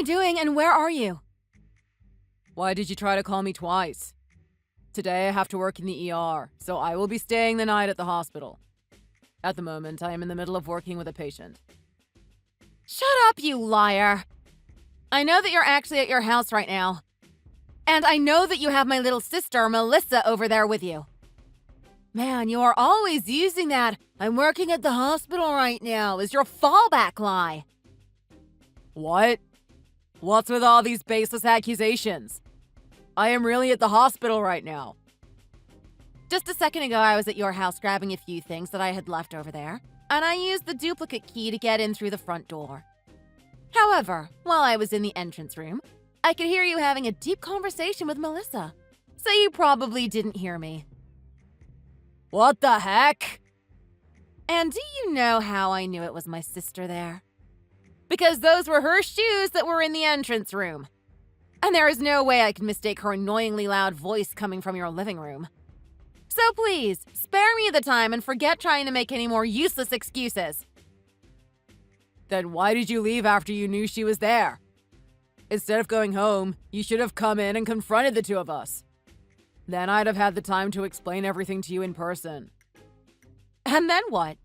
doing and where are you? Why did you try to call me twice? Today I have to work in the ER, so I will be staying the night at the hospital. At the moment, I am in the middle of working with a patient. Shut up, you liar! I know that you're actually at your house right now. And I know that you have my little sister, Melissa, over there with you. Man, you are always using that "I'm working at the hospital right now" as your fallback lie. What? What's with all these baseless accusations? I am really at the hospital right now. Just a second ago, I was at your house grabbing a few things that I had left over there, and I used the duplicate key to get in through the front door. However, while I was in the entrance room, I could hear you having a deep conversation with Melissa, so you probably didn't hear me. What the heck? And do you know how I knew it was my sister there? Because those were her shoes that were in the entrance room. And there is no way I could mistake her annoyingly loud voice coming from your living room. So please, spare me the time and forget trying to make any more useless excuses. Then why did you leave after you knew she was there? Instead of going home, you should have come in and confronted the two of us. Then I'd have had the time to explain everything to you in person. And then what?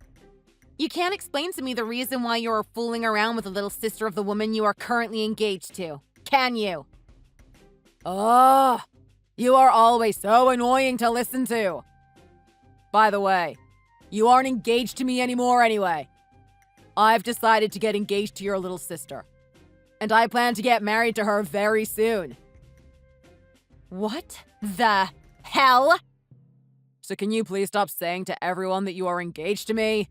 You can't explain to me the reason why you're fooling around with the little sister of the woman you are currently engaged to, can you? Ugh! You are always so annoying to listen to. By the way, you aren't engaged to me anymore anyway. I've decided to get engaged to your little sister. And I plan to get married to her very soon. What the hell? So can you please stop saying to everyone that you are engaged to me?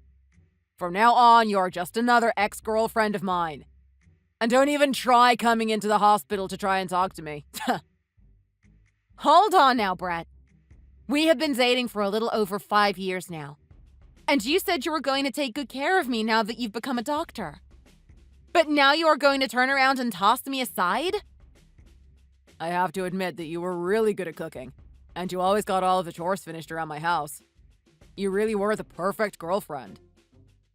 From now on, you are just another ex-girlfriend of mine. And don't even try coming into the hospital to try and talk to me. Hold on now, Brett. We have been dating for a little over 5 years now. And you said you were going to take good care of me now that you've become a doctor. But now you are going to turn around and toss me aside? I have to admit that you were really good at cooking. And you always got all of the chores finished around my house. You really were the perfect girlfriend.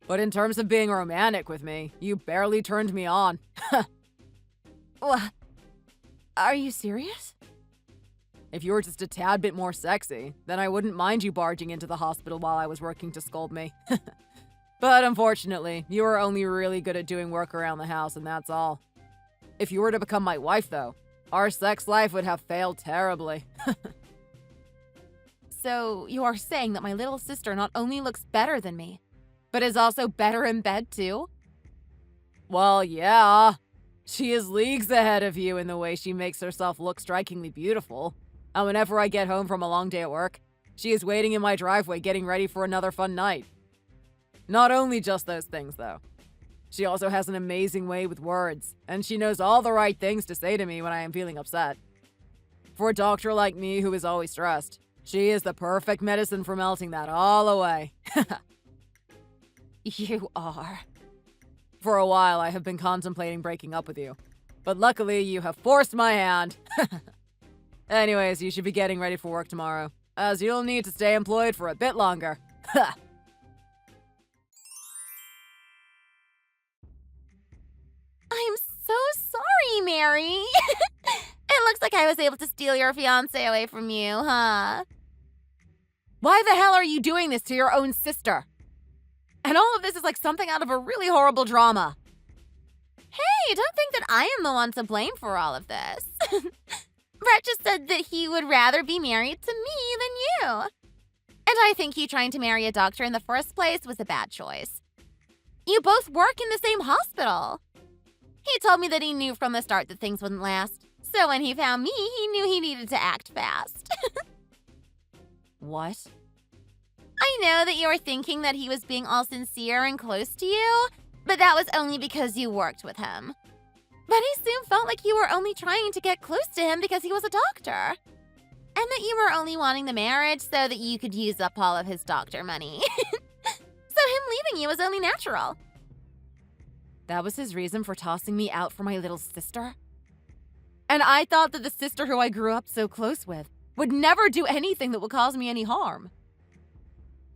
But in terms of being romantic with me, you barely turned me on. What? Are you serious? If you were just a tad bit more sexy, then I wouldn't mind you barging into the hospital while I was working to scold me. But unfortunately, you were only really good at doing work around the house, and that's all. If you were to become my wife, though, our sex life would have failed terribly. So you are saying that my little sister not only looks better than me, but is also better in bed too? Well, yeah. She is leagues ahead of you in the way she makes herself look strikingly beautiful. And whenever I get home from a long day at work, she is waiting in my driveway getting ready for another fun night. Not only just those things, though. She also has an amazing way with words, and she knows all the right things to say to me when I am feeling upset. For a doctor like me who is always stressed, she is the perfect medicine for melting that all away. You are. For a while, I have been contemplating breaking up with you. But luckily, you have forced my hand. Anyways, you should be getting ready for work tomorrow, as you'll need to stay employed for a bit longer. I'm so sorry, Mary. It looks like I was able to steal your fiancé away from you, huh? Why the hell are you doing this to your own sister? And all of this is like something out of a really horrible drama. Hey, don't think that I am the one to blame for all of this. Brett just said that he would rather be married to me than you. And I think you trying to marry a doctor in the first place was a bad choice. You both work in the same hospital. He told me that he knew from the start that things wouldn't last. So when he found me, he knew he needed to act fast. What? I know that you were thinking that he was being all sincere and close to you, but that was only because you worked with him. But he soon felt like you were only trying to get close to him because he was a doctor. And that you were only wanting the marriage so that you could use up all of his doctor money. So him leaving you was only natural. That was his reason for tossing me out for my little sister? And I thought that the sister who I grew up so close with would never do anything that would cause me any harm.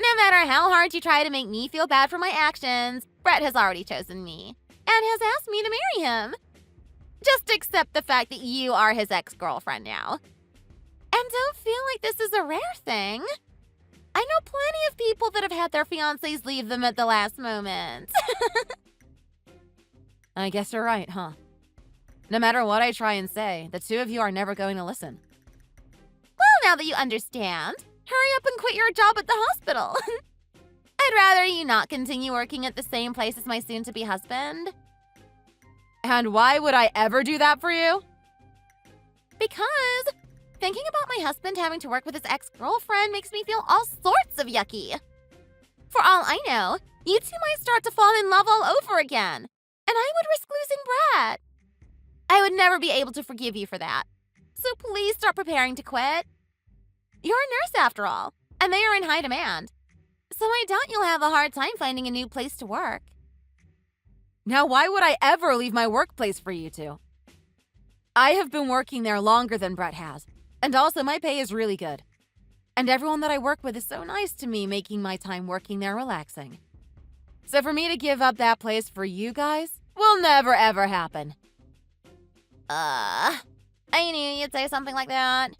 No matter how hard you try to make me feel bad for my actions, Brett has already chosen me and has asked me to marry him. Just accept the fact that you are his ex-girlfriend now. And don't feel like this is a rare thing. I know plenty of people that have had their fiancés leave them at the last moment. I guess you're right, huh? No matter what I try and say, the two of you are never going to listen. Well, now that you understand, hurry up and quit your job at the hospital. I'd rather you not continue working at the same place as my soon-to-be husband. And why would I ever do that for you? Because thinking about my husband having to work with his ex-girlfriend makes me feel all sorts of yucky. For all I know, you two might start to fall in love all over again, and I would risk losing Brett. I would never be able to forgive you for that. So please start preparing to quit. You're a nurse after all, and they are in high demand. So I doubt you'll have a hard time finding a new place to work. Now, why would I ever leave my workplace for you two? I have been working there longer than Brett has, and also my pay is really good. And everyone that I work with is so nice to me, making my time working there relaxing. So for me to give up that place for you guys will never ever happen. I knew you'd say something like that.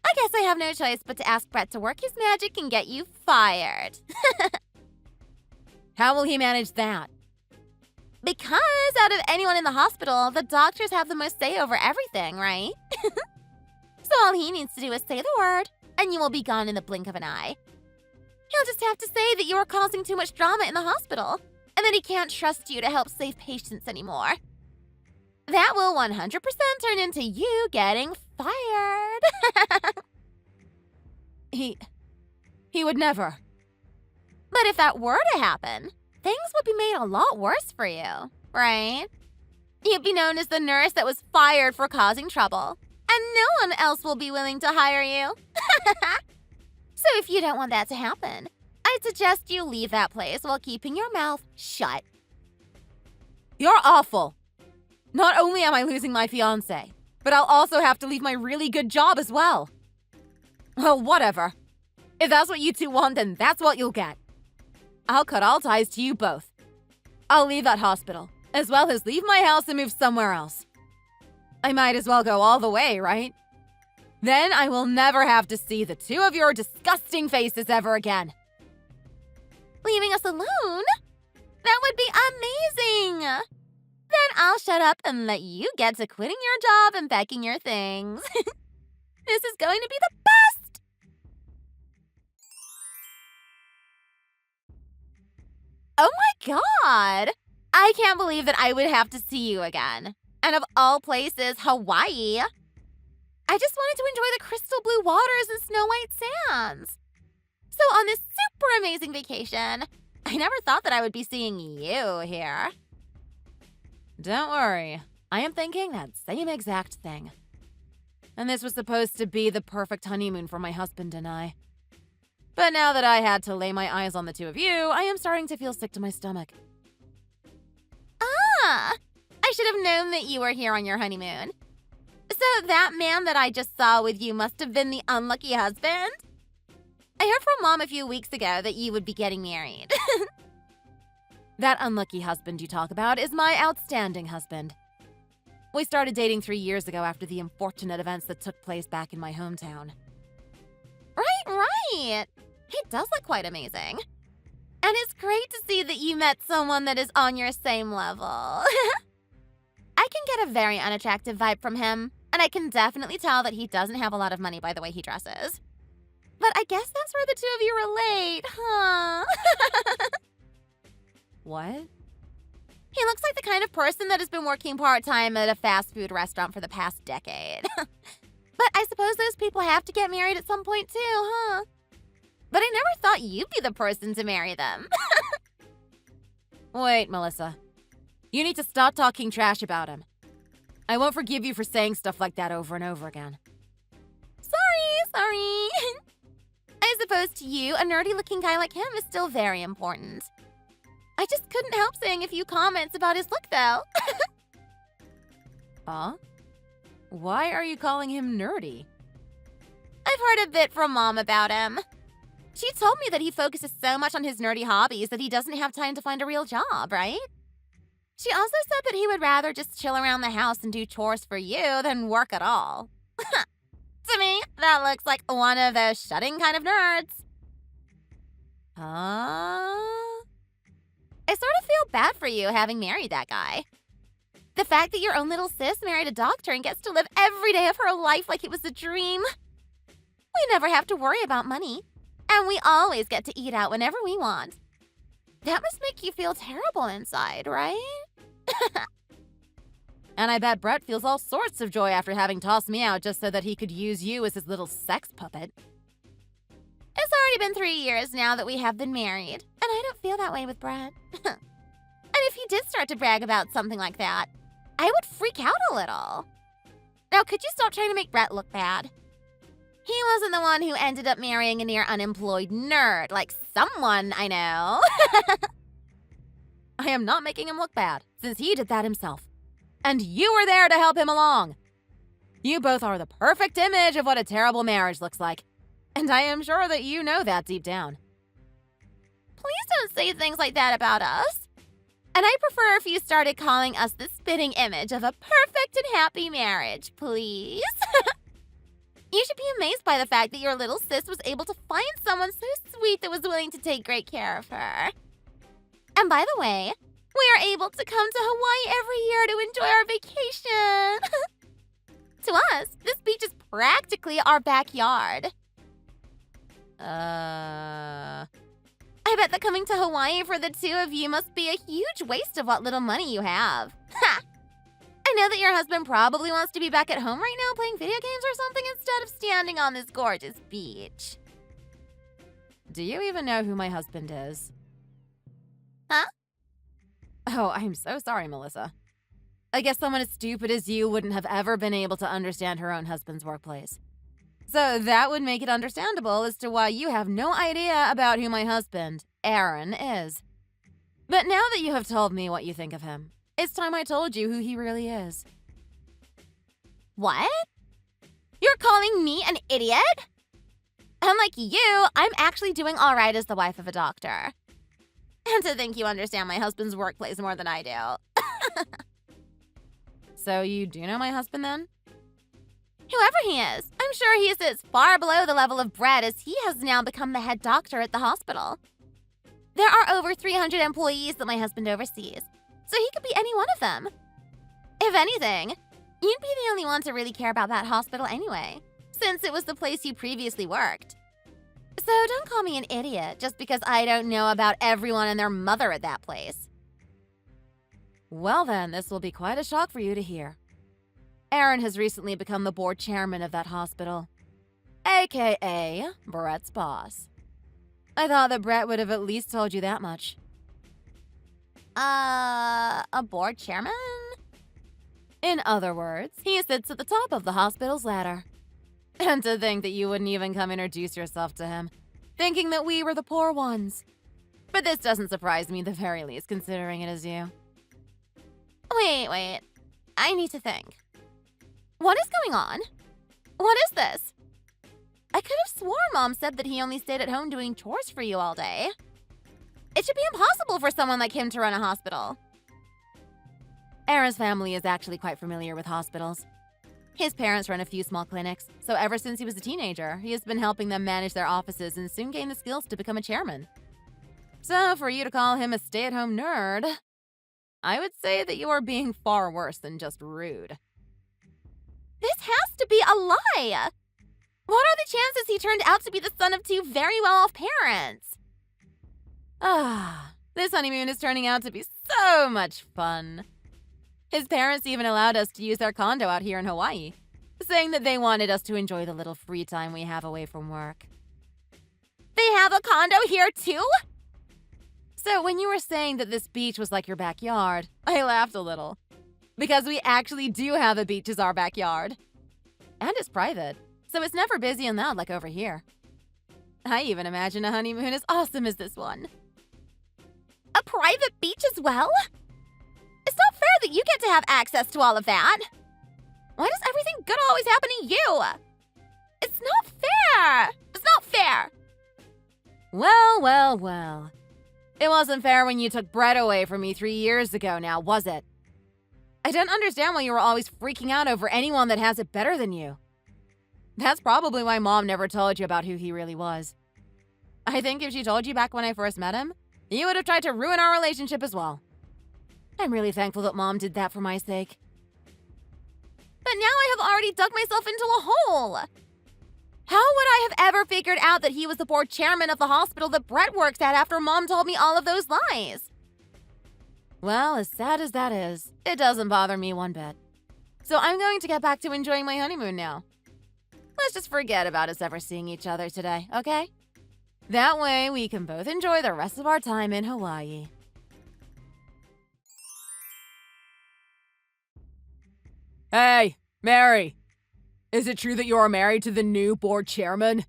I guess I have no choice but to ask Brett to work his magic and get you fired. How will he manage that? Because out of anyone in the hospital, the doctors have the most say over everything, right? So all he needs to do is say the word, and you will be gone in the blink of an eye. He'll just have to say that you are causing too much drama in the hospital, and that he can't trust you to help save patients anymore. That will 100% turn into you getting fired. He would never. But if that were to happen, things would be made a lot worse for you, right? You'd be known as the nurse that was fired for causing trouble, and no one else will be willing to hire you. So if you don't want that to happen, I'd suggest you leave that place while keeping your mouth shut. You're awful. Not only am I losing my fiancé, but I'll also have to leave my really good job as well. Well, whatever. If that's what you two want, then that's what you'll get. I'll cut all ties to you both. I'll leave that hospital, as well as leave my house and move somewhere else. I might as well go all the way, right? Then I will never have to see the two of your disgusting faces ever again. Leaving us alone? That would be amazing! Then I'll shut up and let you get to quitting your job and packing your things. This is going to be the best! Oh my god! I can't believe that I would have to see you again. And of all places, Hawaii. I just wanted to enjoy the crystal blue waters and snow white sands. So on this super amazing vacation, I never thought that I would be seeing you here. Don't worry, I am thinking that same exact thing. And this was supposed to be the perfect honeymoon for my husband and I. But now that I had to lay my eyes on the two of you, I am starting to feel sick to my stomach. Ah! I should have known that you were here on your honeymoon. So that man that I just saw with you must have been the unlucky husband? I heard from Mom a few weeks ago that you would be getting married. That unlucky husband you talk about is my outstanding husband. We started dating 3 years ago after the unfortunate events that took place back in my hometown. Right. He does look quite amazing. And it's great to see that you met someone that is on your same level. I can get a very unattractive vibe from him, and I can definitely tell that he doesn't have a lot of money by the way he dresses. But I guess that's where the two of you relate, huh? What? He looks like the kind of person that has been working part-time at a fast food restaurant for the past decade. But I suppose those people have to get married at some point too, huh? But I never thought you'd be the person to marry them. Wait, Melissa. You need to stop talking trash about him. I won't forgive you for saying stuff like that over and over again. Sorry. I suppose to you, a nerdy-looking guy like him is still very important. I just couldn't help saying a few comments about his look, though. Huh? Why are you calling him nerdy? I've heard a bit from Mom about him. She told me that he focuses so much on his nerdy hobbies that he doesn't have time to find a real job, right? She also said that he would rather just chill around the house and do chores for you than work at all. To me, that looks like one of those shutting kind of nerds. I sort of feel bad for you having married that guy. The fact that your own little sis married a doctor and gets to live every day of her life like it was a dream. We never have to worry about money, and we always get to eat out whenever we want. That must make you feel terrible inside, right? And I bet Brett feels all sorts of joy after having tossed me out just so that he could use you as his little sex puppet. It's already been 3 years now that we have been married, and I don't feel that way with Brett. And if he did start to brag about something like that, I would freak out a little. Now, could you stop trying to make Brett look bad? He wasn't the one who ended up marrying a near unemployed nerd, like someone I know. I am not making him look bad, since he did that himself. And you were there to help him along. You both are the perfect image of what a terrible marriage looks like. And I am sure that you know that deep down. Please don't say things like that about us. And I prefer if you started calling us the spitting image of a perfect and happy marriage, please. You should be amazed by the fact that your little sis was able to find someone so sweet that was willing to take great care of her. And by the way, we are able to come to Hawaii every year to enjoy our vacation. To us, this beach is practically our backyard. I bet that coming to Hawaii for the two of you must be a huge waste of what little money you have. Ha! I know that your husband probably wants to be back at home right now playing video games or something instead of standing on this gorgeous beach. Do you even know who my husband is? Huh? Oh, I'm so sorry, Melissa. I guess someone as stupid as you wouldn't have ever been able to understand her own husband's workplace. So that would make it understandable as to why you have no idea about who my husband, Aaron, is. But now that you have told me what you think of him, it's time I told you who he really is. What? You're calling me an idiot? Unlike you, I'm actually doing all right as the wife of a doctor. And to think you understand my husband's workplace more than I do. So you do know my husband then? Whoever he is, I'm sure he sits far below the level of Brett as he has now become the head doctor at the hospital. There are over 300 employees that my husband oversees, so he could be any one of them. If anything, you'd be the only one to really care about that hospital anyway, since it was the place you previously worked. So don't call me an idiot just because I don't know about everyone and their mother at that place. Well then, this will be quite a shock for you to hear. Aaron has recently become the board chairman of that hospital, aka Brett's boss. I thought that Brett would have at least told you that much. A board chairman? In other words, he sits at the top of the hospital's ladder. And to think that you wouldn't even come introduce yourself to him, thinking that we were the poor ones. But this doesn't surprise me the very least, considering it is you. Wait. I need to think. What is going on? What is this? I could have sworn Mom said that he only stayed at home doing chores for you all day. It should be impossible for someone like him to run a hospital. Aaron's family is actually quite familiar with hospitals. His parents run a few small clinics, so ever since he was a teenager, he has been helping them manage their offices and soon gain the skills to become a chairman. So for you to call him a stay-at-home nerd, I would say that you are being far worse than just rude. This has to be a lie! What are the chances he turned out to be the son of two very well-off parents? This honeymoon is turning out to be so much fun. His parents even allowed us to use their condo out here in Hawaii, saying that they wanted us to enjoy the little free time we have away from work. They have a condo here too? So when you were saying that this beach was like your backyard, I laughed a little. Because we actually do have a beach as our backyard. And it's private, so it's never busy and loud like over here. I even imagine a honeymoon as awesome as this one. A private beach as well? It's not fair that you get to have access to all of that. Why does everything good always happen to you? It's not fair! It's not fair! Well. It wasn't fair when you took Brett away from me 3 years ago now, was it? I don't understand why you were always freaking out over anyone that has it better than you. That's probably why Mom never told you about who he really was. I think if she told you back when I first met him, you would have tried to ruin our relationship as well. I'm really thankful that Mom did that for my sake. But now I have already dug myself into a hole. How would I have ever figured out that he was the board chairman of the hospital that Brett works at after Mom told me all of those lies? Well, as sad as that is, it doesn't bother me one bit. So I'm going to get back to enjoying my honeymoon now. Let's just forget about us ever seeing each other today, okay? That way we can both enjoy the rest of our time in Hawaii. Hey, Mary. Is it true that you are married to the new board chairman?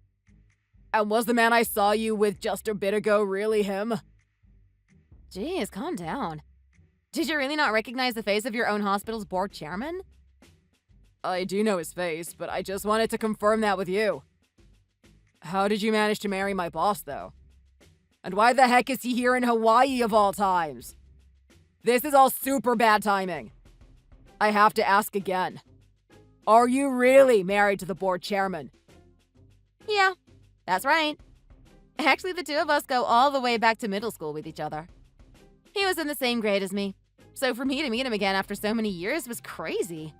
And was the man I saw you with just a bit ago really him? Jeez, calm down. Did you really not recognize the face of your own hospital's board chairman? I do know his face, but I just wanted to confirm that with you. How did you manage to marry my boss, though? And why the heck is he here in Hawaii of all times? This is all super bad timing. I have to ask again. Are you really married to the board chairman? Yeah, that's right. Actually, the two of us go all the way back to middle school with each other. He was in the same grade as me, so for me to meet him again after so many years was crazy.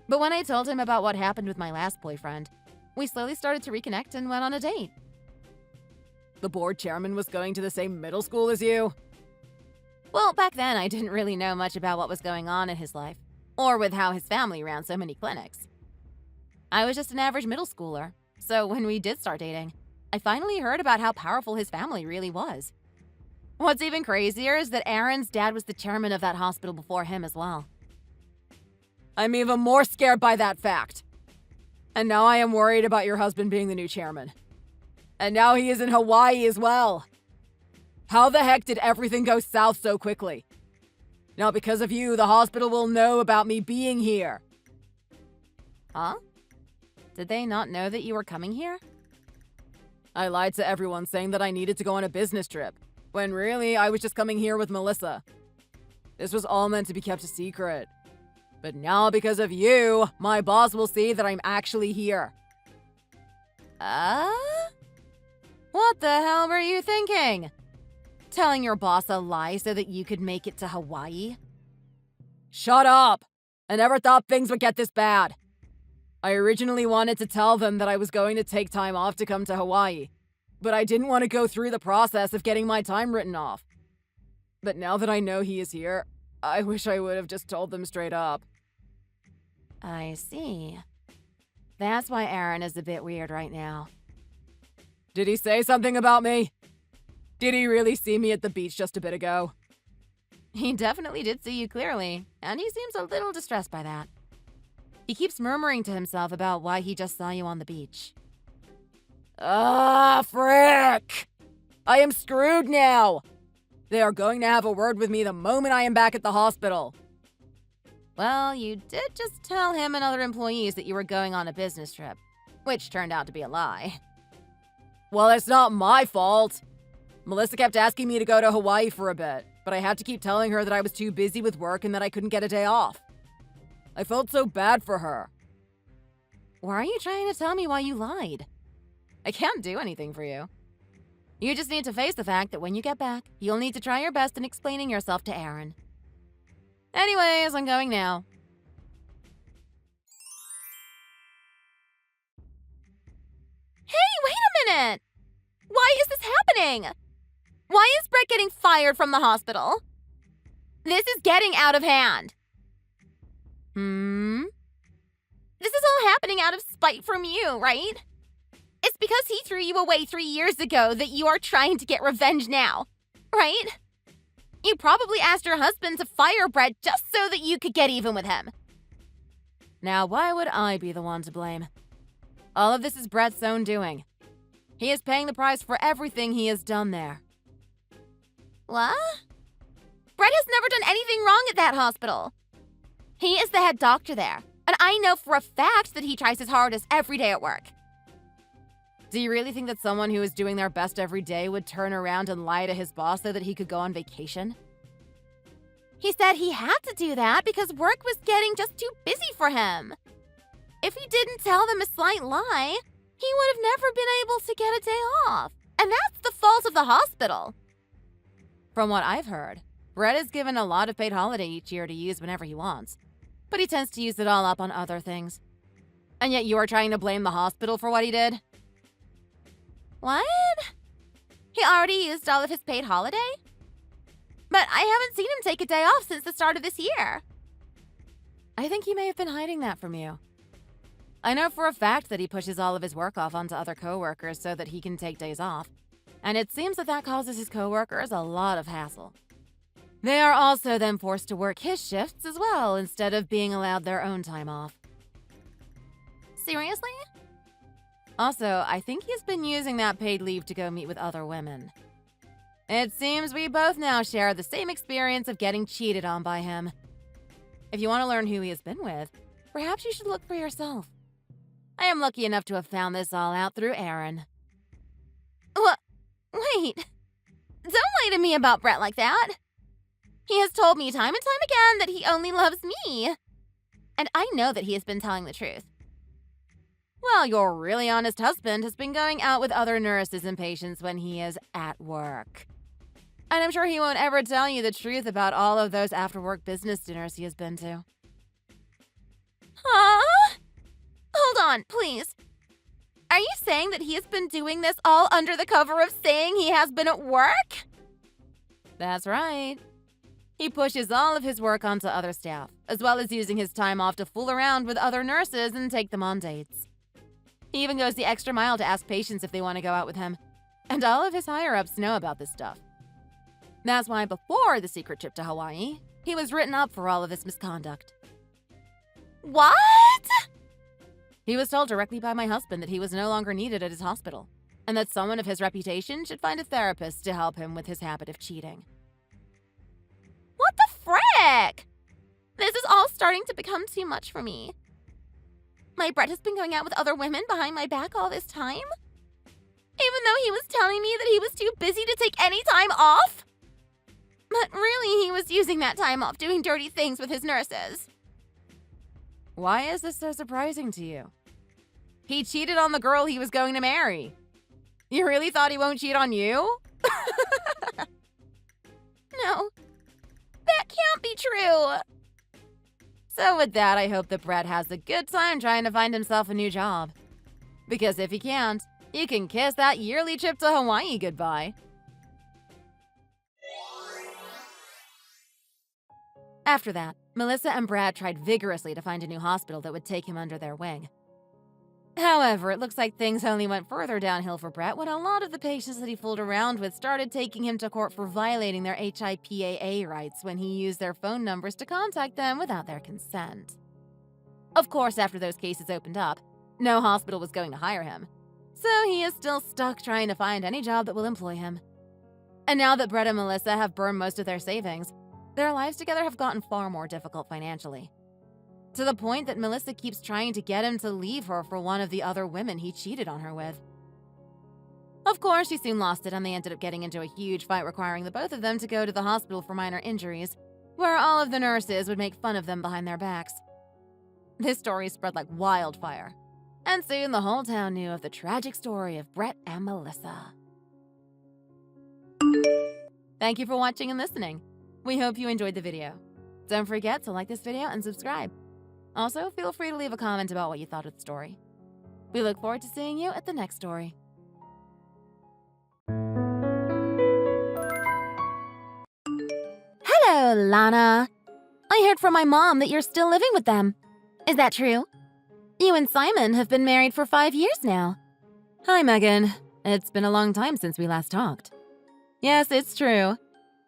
But when I told him about what happened with my last boyfriend, we slowly started to reconnect and went on a date. The board chairman was going to the same middle school as you? Well, back then I didn't really know much about what was going on in his life, or with how his family ran so many clinics. I was just an average middle schooler, so when we did start dating, I finally heard about how powerful his family really was. What's even crazier is that Aaron's dad was the chairman of that hospital before him as well. I'm even more scared by that fact. And now I am worried about your husband being the new chairman. And now he is in Hawaii as well. How the heck did everything go south so quickly? Now, because of you, the hospital will know about me being here. Huh? Did they not know that you were coming here? I lied to everyone saying that I needed to go on a business trip, when really I was just coming here with Melissa. This was all meant to be kept a secret. But now, because of you, my boss will see that I'm actually here. What the hell were you thinking? Telling your boss a lie so that you could make it to Hawaii? Shut up! I never thought things would get this bad. I originally wanted to tell them that I was going to take time off to come to Hawaii, but I didn't want to go through the process of getting my time written off. But now that I know he is here, I wish I would have just told them straight up. I see. That's why Aaron is a bit weird right now. Did he say something about me? Did he really see me at the beach just a bit ago? He definitely did see you clearly, and he seems a little distressed by that. He keeps murmuring to himself about why he just saw you on the beach. Ah, frick! I am screwed now! They are going to have a word with me the moment I am back at the hospital. Well, you did just tell him and other employees that you were going on a business trip, which turned out to be a lie. Well, it's not my fault. Melissa kept asking me to go to Hawaii for a bit, but I had to keep telling her that I was too busy with work and that I couldn't get a day off. I felt so bad for her. Why are you trying to tell me why you lied? I can't do anything for you. You just need to face the fact that when you get back, you'll need to try your best in explaining yourself to Aaron. Anyways, I'm going now. Hey, wait a minute! Why is this happening? Why is Brett getting fired from the hospital? This is getting out of hand. This is all happening out of spite from you, right? It's because he threw you away 3 years ago that you are trying to get revenge now, right? You probably asked your husband to fire Brett just so that you could get even with him. Now, why would I be the one to blame? All of this is Brett's own doing. He is paying the price for everything he has done there. What? Brett has never done anything wrong at that hospital. He is the head doctor there, and I know for a fact that he tries his hardest every day at work. Do you really think that someone who is doing their best every day would turn around and lie to his boss so that he could go on vacation? He said he had to do that because work was getting just too busy for him. If he didn't tell them a slight lie, he would have never been able to get a day off. And that's the fault of the hospital. From what I've heard, Brett is given a lot of paid holiday each year to use whenever he wants, but he tends to use it all up on other things. And yet you are trying to blame the hospital for what he did? What? He already used all of his paid holiday? But I haven't seen him take a day off since the start of this year. I think he may have been hiding that from you. I know for a fact that he pushes all of his work off onto other coworkers so that he can take days off, and it seems that that causes his coworkers a lot of hassle. They are also then forced to work his shifts as well instead of being allowed their own time off. Seriously? Also, I think he's been using that paid leave to go meet with other women. It seems we both now share the same experience of getting cheated on by him. If you want to learn who he has been with, perhaps you should look for yourself. I am lucky enough to have found this all out through Aaron. What? Wait. Don't lie to me about Brett like that. He has told me time and time again that he only loves me. And I know that he has been telling the truth. Well, your really honest husband has been going out with other nurses and patients when he is at work. And I'm sure he won't ever tell you the truth about all of those after-work business dinners he has been to. Huh? Hold on, please. Are you saying that he has been doing this all under the cover of saying he has been at work? That's right. He pushes all of his work onto other staff, as well as using his time off to fool around with other nurses and take them on dates. He even goes the extra mile to ask patients if they want to go out with him. And all of his higher-ups know about this stuff. That's why before the secret trip to Hawaii, he was written up for all of this misconduct. What? He was told directly by my husband that he was no longer needed at his hospital, and that someone of his reputation should find a therapist to help him with his habit of cheating. What the frick? This is all starting to become too much for me. My Brett has been going out with other women behind my back all this time? Even though he was telling me that he was too busy to take any time off? But really, he was using that time off doing dirty things with his nurses. Why is this so surprising to you? He cheated on the girl he was going to marry. You really thought he won't cheat on you? No, that can't be true. So with that, I hope that Brett has a good time trying to find himself a new job. Because if he can't, you can kiss that yearly trip to Hawaii goodbye. After that, Melissa and Brad tried vigorously to find a new hospital that would take him under their wing. However, it looks like things only went further downhill for Brett when a lot of the patients that he fooled around with started taking him to court for violating their HIPAA rights when he used their phone numbers to contact them without their consent. Of course, after those cases opened up, no hospital was going to hire him, so he is still stuck trying to find any job that will employ him. And now that Brett and Melissa have burned most of their savings, their lives together have gotten far more difficult financially. To the point that Melissa keeps trying to get him to leave her for one of the other women he cheated on her with. Of course, she soon lost it and they ended up getting into a huge fight requiring the both of them to go to the hospital for minor injuries, where all of the nurses would make fun of them behind their backs. This story spread like wildfire, and soon the whole town knew of the tragic story of Brett and Melissa. Thank you for watching and listening. We hope you enjoyed the video. Don't forget to like this video and subscribe. Also, feel free to leave a comment about what you thought of the story. We look forward to seeing you at the next story. Hello, Lana. I heard from my mom that you're still living with them. Is that true? You and Simon have been married for 5 years now. Hi, Megan. It's been a long time since we last talked. Yes, it's true.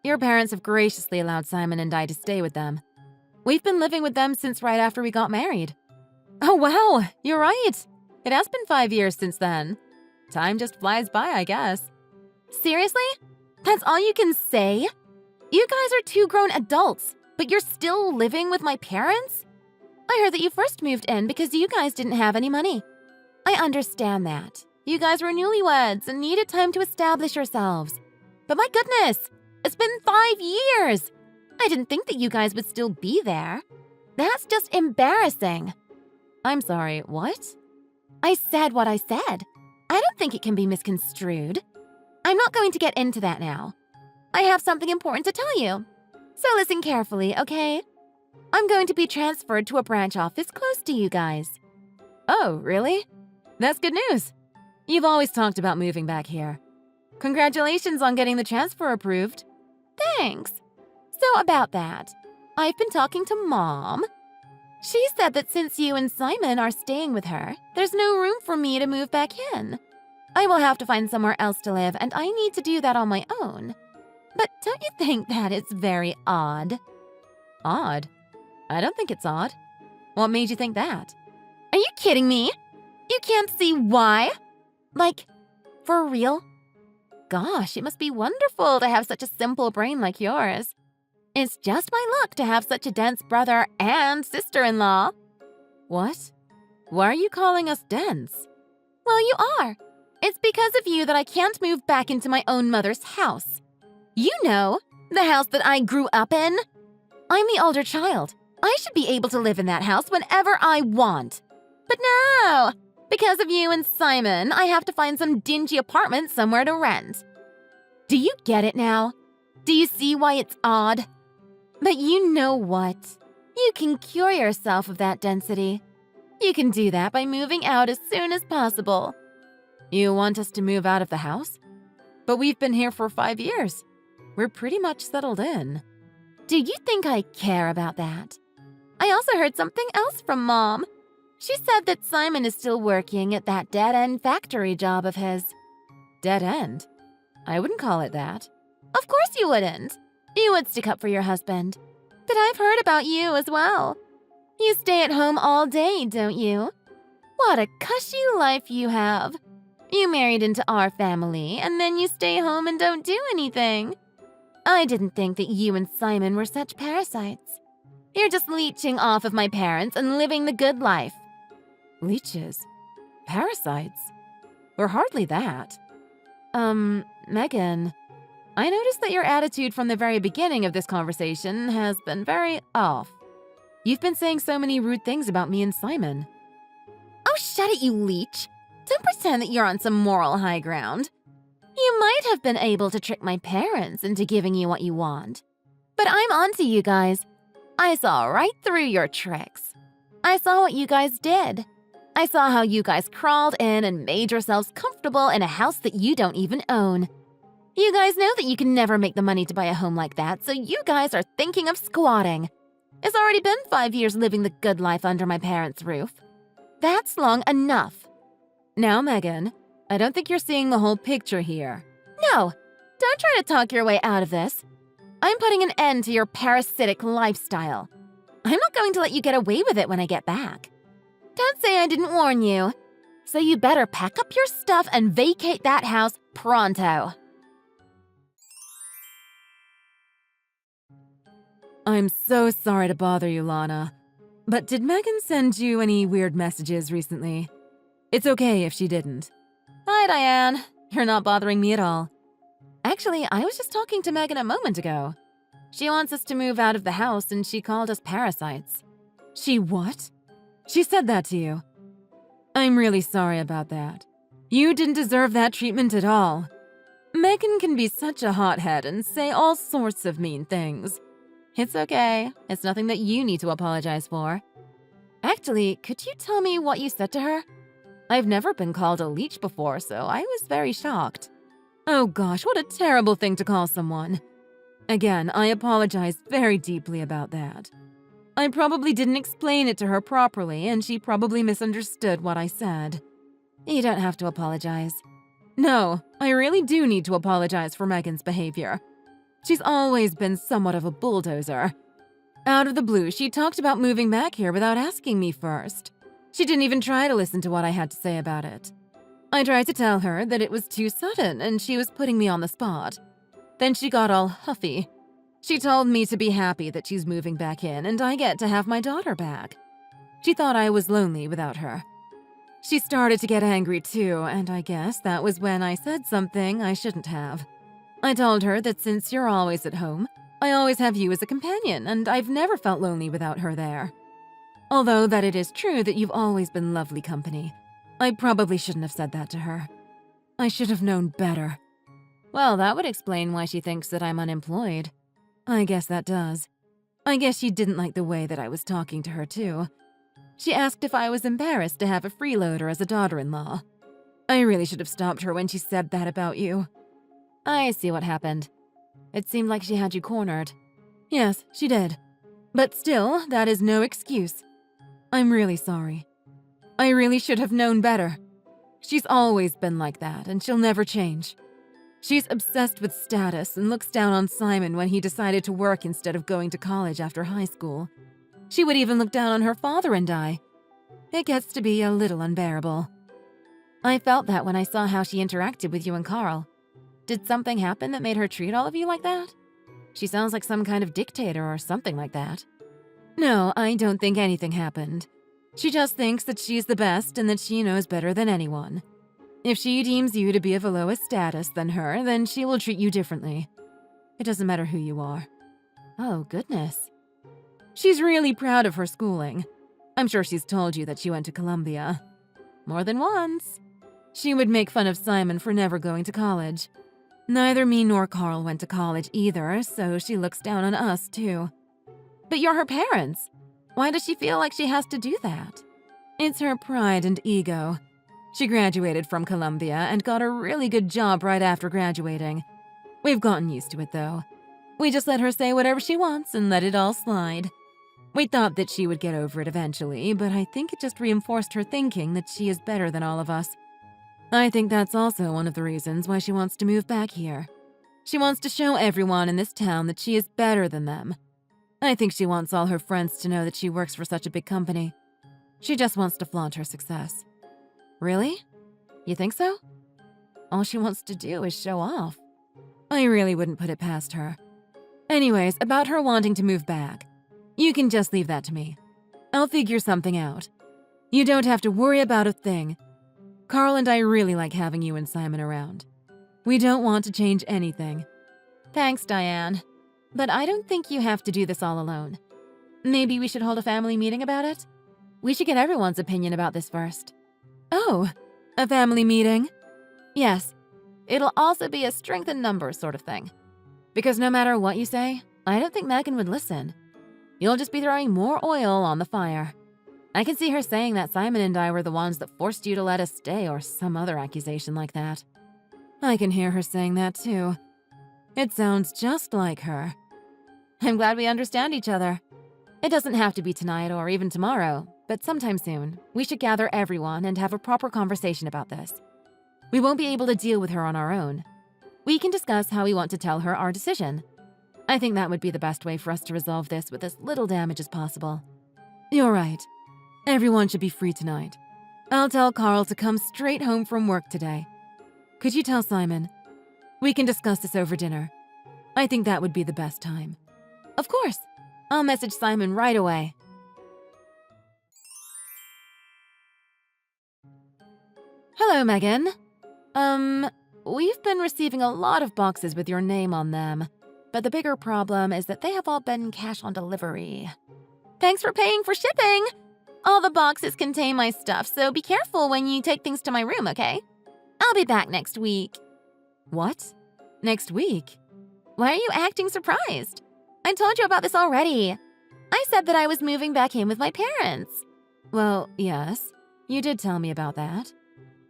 Your parents have graciously allowed Simon and I to stay with them. We've been living with them since right after we got married. Oh, wow, you're right. It has been 5 years since then. Time just flies by, I guess. Seriously? That's all you can say? You guys are 2 grown adults, but you're still living with my parents? I heard that you first moved in because you guys didn't have any money. I understand that. You guys were newlyweds and needed time to establish yourselves. But my goodness, it's been 5 years. I didn't think that you guys would still be there. That's just embarrassing. I'm sorry, what? I said what I said. I don't think it can be misconstrued. I'm not going to get into that now. I have something important to tell you. So listen carefully, okay? I'm going to be transferred to a branch office close to you guys. Oh, really? That's good news. You've always talked about moving back here. Congratulations on getting the transfer approved. Thanks. So about that, I've been talking to Mom. She said that since you and Simon are staying with her, there's no room for me to move back in. I will have to find somewhere else to live, and I need to do that on my own. But don't you think that it's very odd? Odd? I don't think it's odd. What made you think that? Are you kidding me? You can't see why? Like, for real? Gosh, it must be wonderful to have such a simple brain like yours. It's just my luck to have such a dense brother and sister-in-law. What? Why are you calling us dense? Well, you are. It's because of you that I can't move back into my own mother's house. You know, the house that I grew up in. I'm the older child. I should be able to live in that house whenever I want. But no, because of you and Simon, I have to find some dingy apartment somewhere to rent. Do you get it now? Do you see why it's odd? But you know what? You can cure yourself of that density. You can do that by moving out as soon as possible. You want us to move out of the house? But we've been here for 5 years. We're pretty much settled in. Do you think I care about that? I also heard something else from Mom. She said that Simon is still working at that dead-end factory job of his. Dead end? I wouldn't call it that. Of course you wouldn't. You would stick up for your husband. But I've heard about you as well. You stay at home all day, don't you? What a cushy life you have. You married into our family, and then you stay home and don't do anything. I didn't think that you and Simon were such parasites. You're just leeching off of my parents and living the good life. Leeches? Parasites? We're hardly that. Megan, I noticed that your attitude from the very beginning of this conversation has been very off. You've been saying so many rude things about me and Simon. Oh, shut it, you leech. Don't pretend that you're on some moral high ground. You might have been able to trick my parents into giving you what you want. But I'm onto you guys. I saw right through your tricks. I saw what you guys did. I saw how you guys crawled in and made yourselves comfortable in a house that you don't even own. You guys know that you can never make the money to buy a home like that, so you guys are thinking of squatting. It's already been 5 years living the good life under my parents' roof. That's long enough. Now, Megan, I don't think you're seeing the whole picture here. No, don't try to talk your way out of this. I'm putting an end to your parasitic lifestyle. I'm not going to let you get away with it when I get back. Don't say I didn't warn you. So you better pack up your stuff and vacate that house pronto. I'm so sorry to bother you, Lana. But did Megan send you any weird messages recently? It's okay if she didn't. Hi, Diane. You're not bothering me at all. Actually, I was just talking to Megan a moment ago. She wants us to move out of the house and she called us parasites. She what? She said that to you? I'm really sorry about that. You didn't deserve that treatment at all. Megan can be such a hothead and say all sorts of mean things. It's okay. It's nothing that you need to apologize for. Actually, could you tell me what you said to her? I've never been called a leech before, so I was very shocked. Oh gosh, what a terrible thing to call someone. Again, I apologize very deeply about that. I probably didn't explain it to her properly, and she probably misunderstood what I said. You don't have to apologize. No, I really do need to apologize for Megan's behavior. She's always been somewhat of a bulldozer. Out of the blue, she talked about moving back here without asking me first. She didn't even try to listen to what I had to say about it. I tried to tell her that it was too sudden and she was putting me on the spot. Then she got all huffy. She told me to be happy that she's moving back in and I get to have my daughter back. She thought I was lonely without her. She started to get angry too, and I guess that was when I said something I shouldn't have. I told her that since you're always at home, I always have you as a companion, and I've never felt lonely without her there. Although that it is true that you've always been lovely company, I probably shouldn't have said that to her. I should have known better. Well, that would explain why she thinks that I'm unemployed. I guess that does. I guess she didn't like the way that I was talking to her, too. She asked if I was embarrassed to have a freeloader as a daughter-in-law. I really should have stopped her when she said that about you. I see what happened. It seemed like she had you cornered. Yes, she did. But still, that is no excuse. I'm really sorry. I really should have known better. She's always been like that, and she'll never change. She's obsessed with status and looks down on Simon when he decided to work instead of going to college after high school. She would even look down on her father and I. It gets to be a little unbearable. I felt that when I saw how she interacted with you and Carl. Did something happen that made her treat all of you like that? She sounds like some kind of dictator or something like that. No, I don't think anything happened. She just thinks that she's the best and that she knows better than anyone. If she deems you to be of a lower status than her, then she will treat you differently. It doesn't matter who you are. Oh, goodness. She's really proud of her schooling. I'm sure she's told you that she went to Columbia. More than once. She would make fun of Simon for never going to college. Neither me nor Carl went to college either, so she looks down on us, too. But you're her parents. Why does she feel like she has to do that? It's her pride and ego. She graduated from Columbia and got a really good job right after graduating. We've gotten used to it, though. We just let her say whatever she wants and let it all slide. We thought that she would get over it eventually, but I think it just reinforced her thinking that she is better than all of us. I think that's also one of the reasons why she wants to move back here. She wants to show everyone in this town that she is better than them. I think she wants all her friends to know that she works for such a big company. She just wants to flaunt her success. Really? You think so? All she wants to do is show off. I really wouldn't put it past her. Anyways, about her wanting to move back. You can just leave that to me. I'll figure something out. You don't have to worry about a thing. Carl and I really like having you and Simon around. We don't want to change anything. Thanks, Diane. But I don't think you have to do this all alone. Maybe we should hold a family meeting about it? We should get everyone's opinion about this first. Oh, a family meeting? Yes. It'll also be a strength in numbers sort of thing. Because no matter what you say, I don't think Megan would listen. You'll just be throwing more oil on the fire. I can see her saying that Simon and I were the ones that forced you to let us stay or some other accusation like that. I can hear her saying that too. It sounds just like her. I'm glad we understand each other. It doesn't have to be tonight or even tomorrow, but sometime soon, we should gather everyone and have a proper conversation about this. We won't be able to deal with her on our own. We can discuss how we want to tell her our decision. I think that would be the best way for us to resolve this with as little damage as possible. You're right. Everyone should be free tonight. I'll tell Carl to come straight home from work today. Could you tell Simon? We can discuss this over dinner. I think that would be the best time. Of course. I'll message Simon right away. Hello, Megan. We've been receiving a lot of boxes with your name on them, but the bigger problem is that they have all been cash on delivery. Thanks for paying for shipping! All the boxes contain my stuff, so be careful when you take things to my room, okay? I'll be back next week. What? Next week? Why are you acting surprised? I told you about this already. I said that I was moving back in with my parents. Well, yes, you did tell me about that.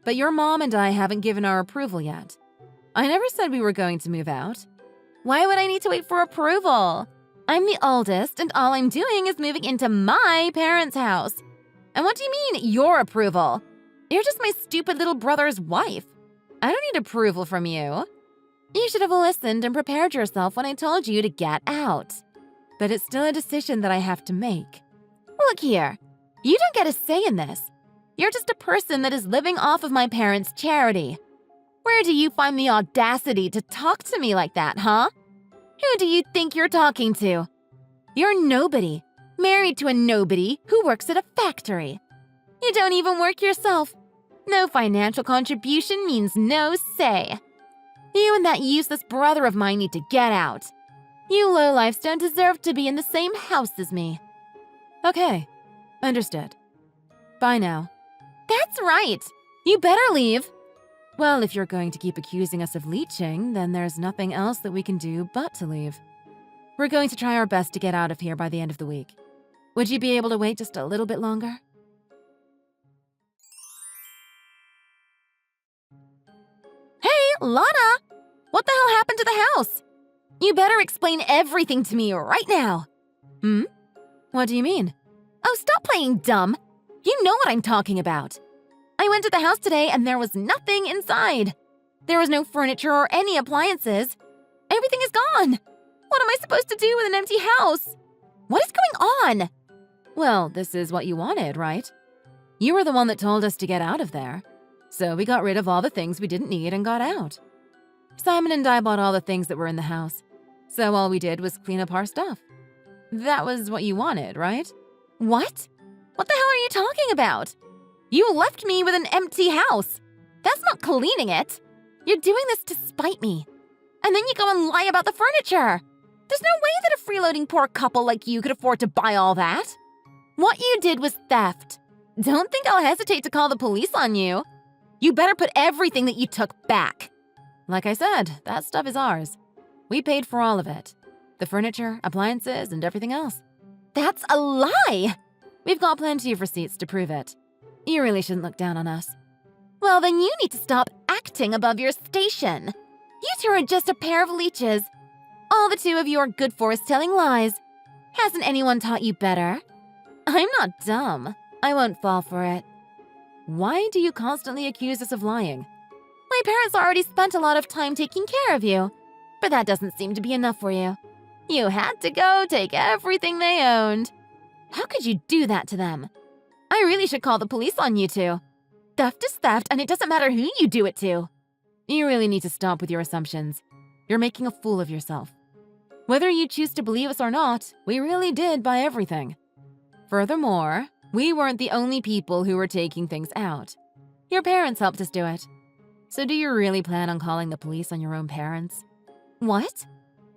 But your mom and I haven't given our approval yet. I never said we were going to move out. Why would I need to wait for approval? I'm the oldest, and all I'm doing is moving into my parents' house. And what do you mean, your approval? You're just my stupid little brother's wife. I don't need approval from you. You should have listened and prepared yourself when I told you to get out. But it's still a decision that I have to make. Look here, you don't get a say in this. You're just a person that is living off of my parents' charity. Where do you find the audacity to talk to me like that, huh? Who do you think you're talking to? You're nobody, married to a nobody who works at a factory. You don't even work yourself. No financial contribution means no say. You and that useless brother of mine need to get out. You lowlifes don't deserve to be in the same house as me. Okay, understood. Bye now. That's right. You better leave. Well, if you're going to keep accusing us of leeching, then there's nothing else that we can do but to leave. We're going to try our best to get out of here by the end of the week. Would you be able to wait just a little bit longer? Hey, Lana! What the hell happened to the house? You better explain everything to me right now. What do you mean? Oh, stop playing dumb. You know what I'm talking about. I went to the house today and there was nothing inside. There was no furniture or any appliances. Everything is gone. What am I supposed to do with an empty house? What is going on? Well, this is what you wanted, right? You were the one that told us to get out of there. So we got rid of all the things we didn't need and got out. Simon and I bought all the things that were in the house. So all we did was clean up our stuff. That was what you wanted, right? What? What the hell are you talking about? You left me with an empty house. That's not cleaning it. You're doing this to spite me. And then you go and lie about the furniture. There's no way that a freeloading poor couple like you could afford to buy all that. What you did was theft. Don't think I'll hesitate to call the police on you. You better put everything that you took back. Like I said, that stuff is ours. We paid for all of it. The furniture, appliances, and everything else. That's a lie! We've got plenty of receipts to prove it. You really shouldn't look down on us. Well, then you need to stop acting above your station. You two are just a pair of leeches. All the two of you are good for is telling lies. Hasn't anyone taught you better? I'm not dumb. I won't fall for it. Why do you constantly accuse us of lying? My parents already spent a lot of time taking care of you, but that doesn't seem to be enough for you. You had to go take everything they owned. How could you do that to them? I really should call the police on you two. Theft is theft, and it doesn't matter who you do it to. You really need to stop with your assumptions. You're making a fool of yourself. Whether you choose to believe us or not, we really did buy everything. Furthermore, we weren't the only people who were taking things out. Your parents helped us do it. So do you really plan on calling the police on your own parents? What?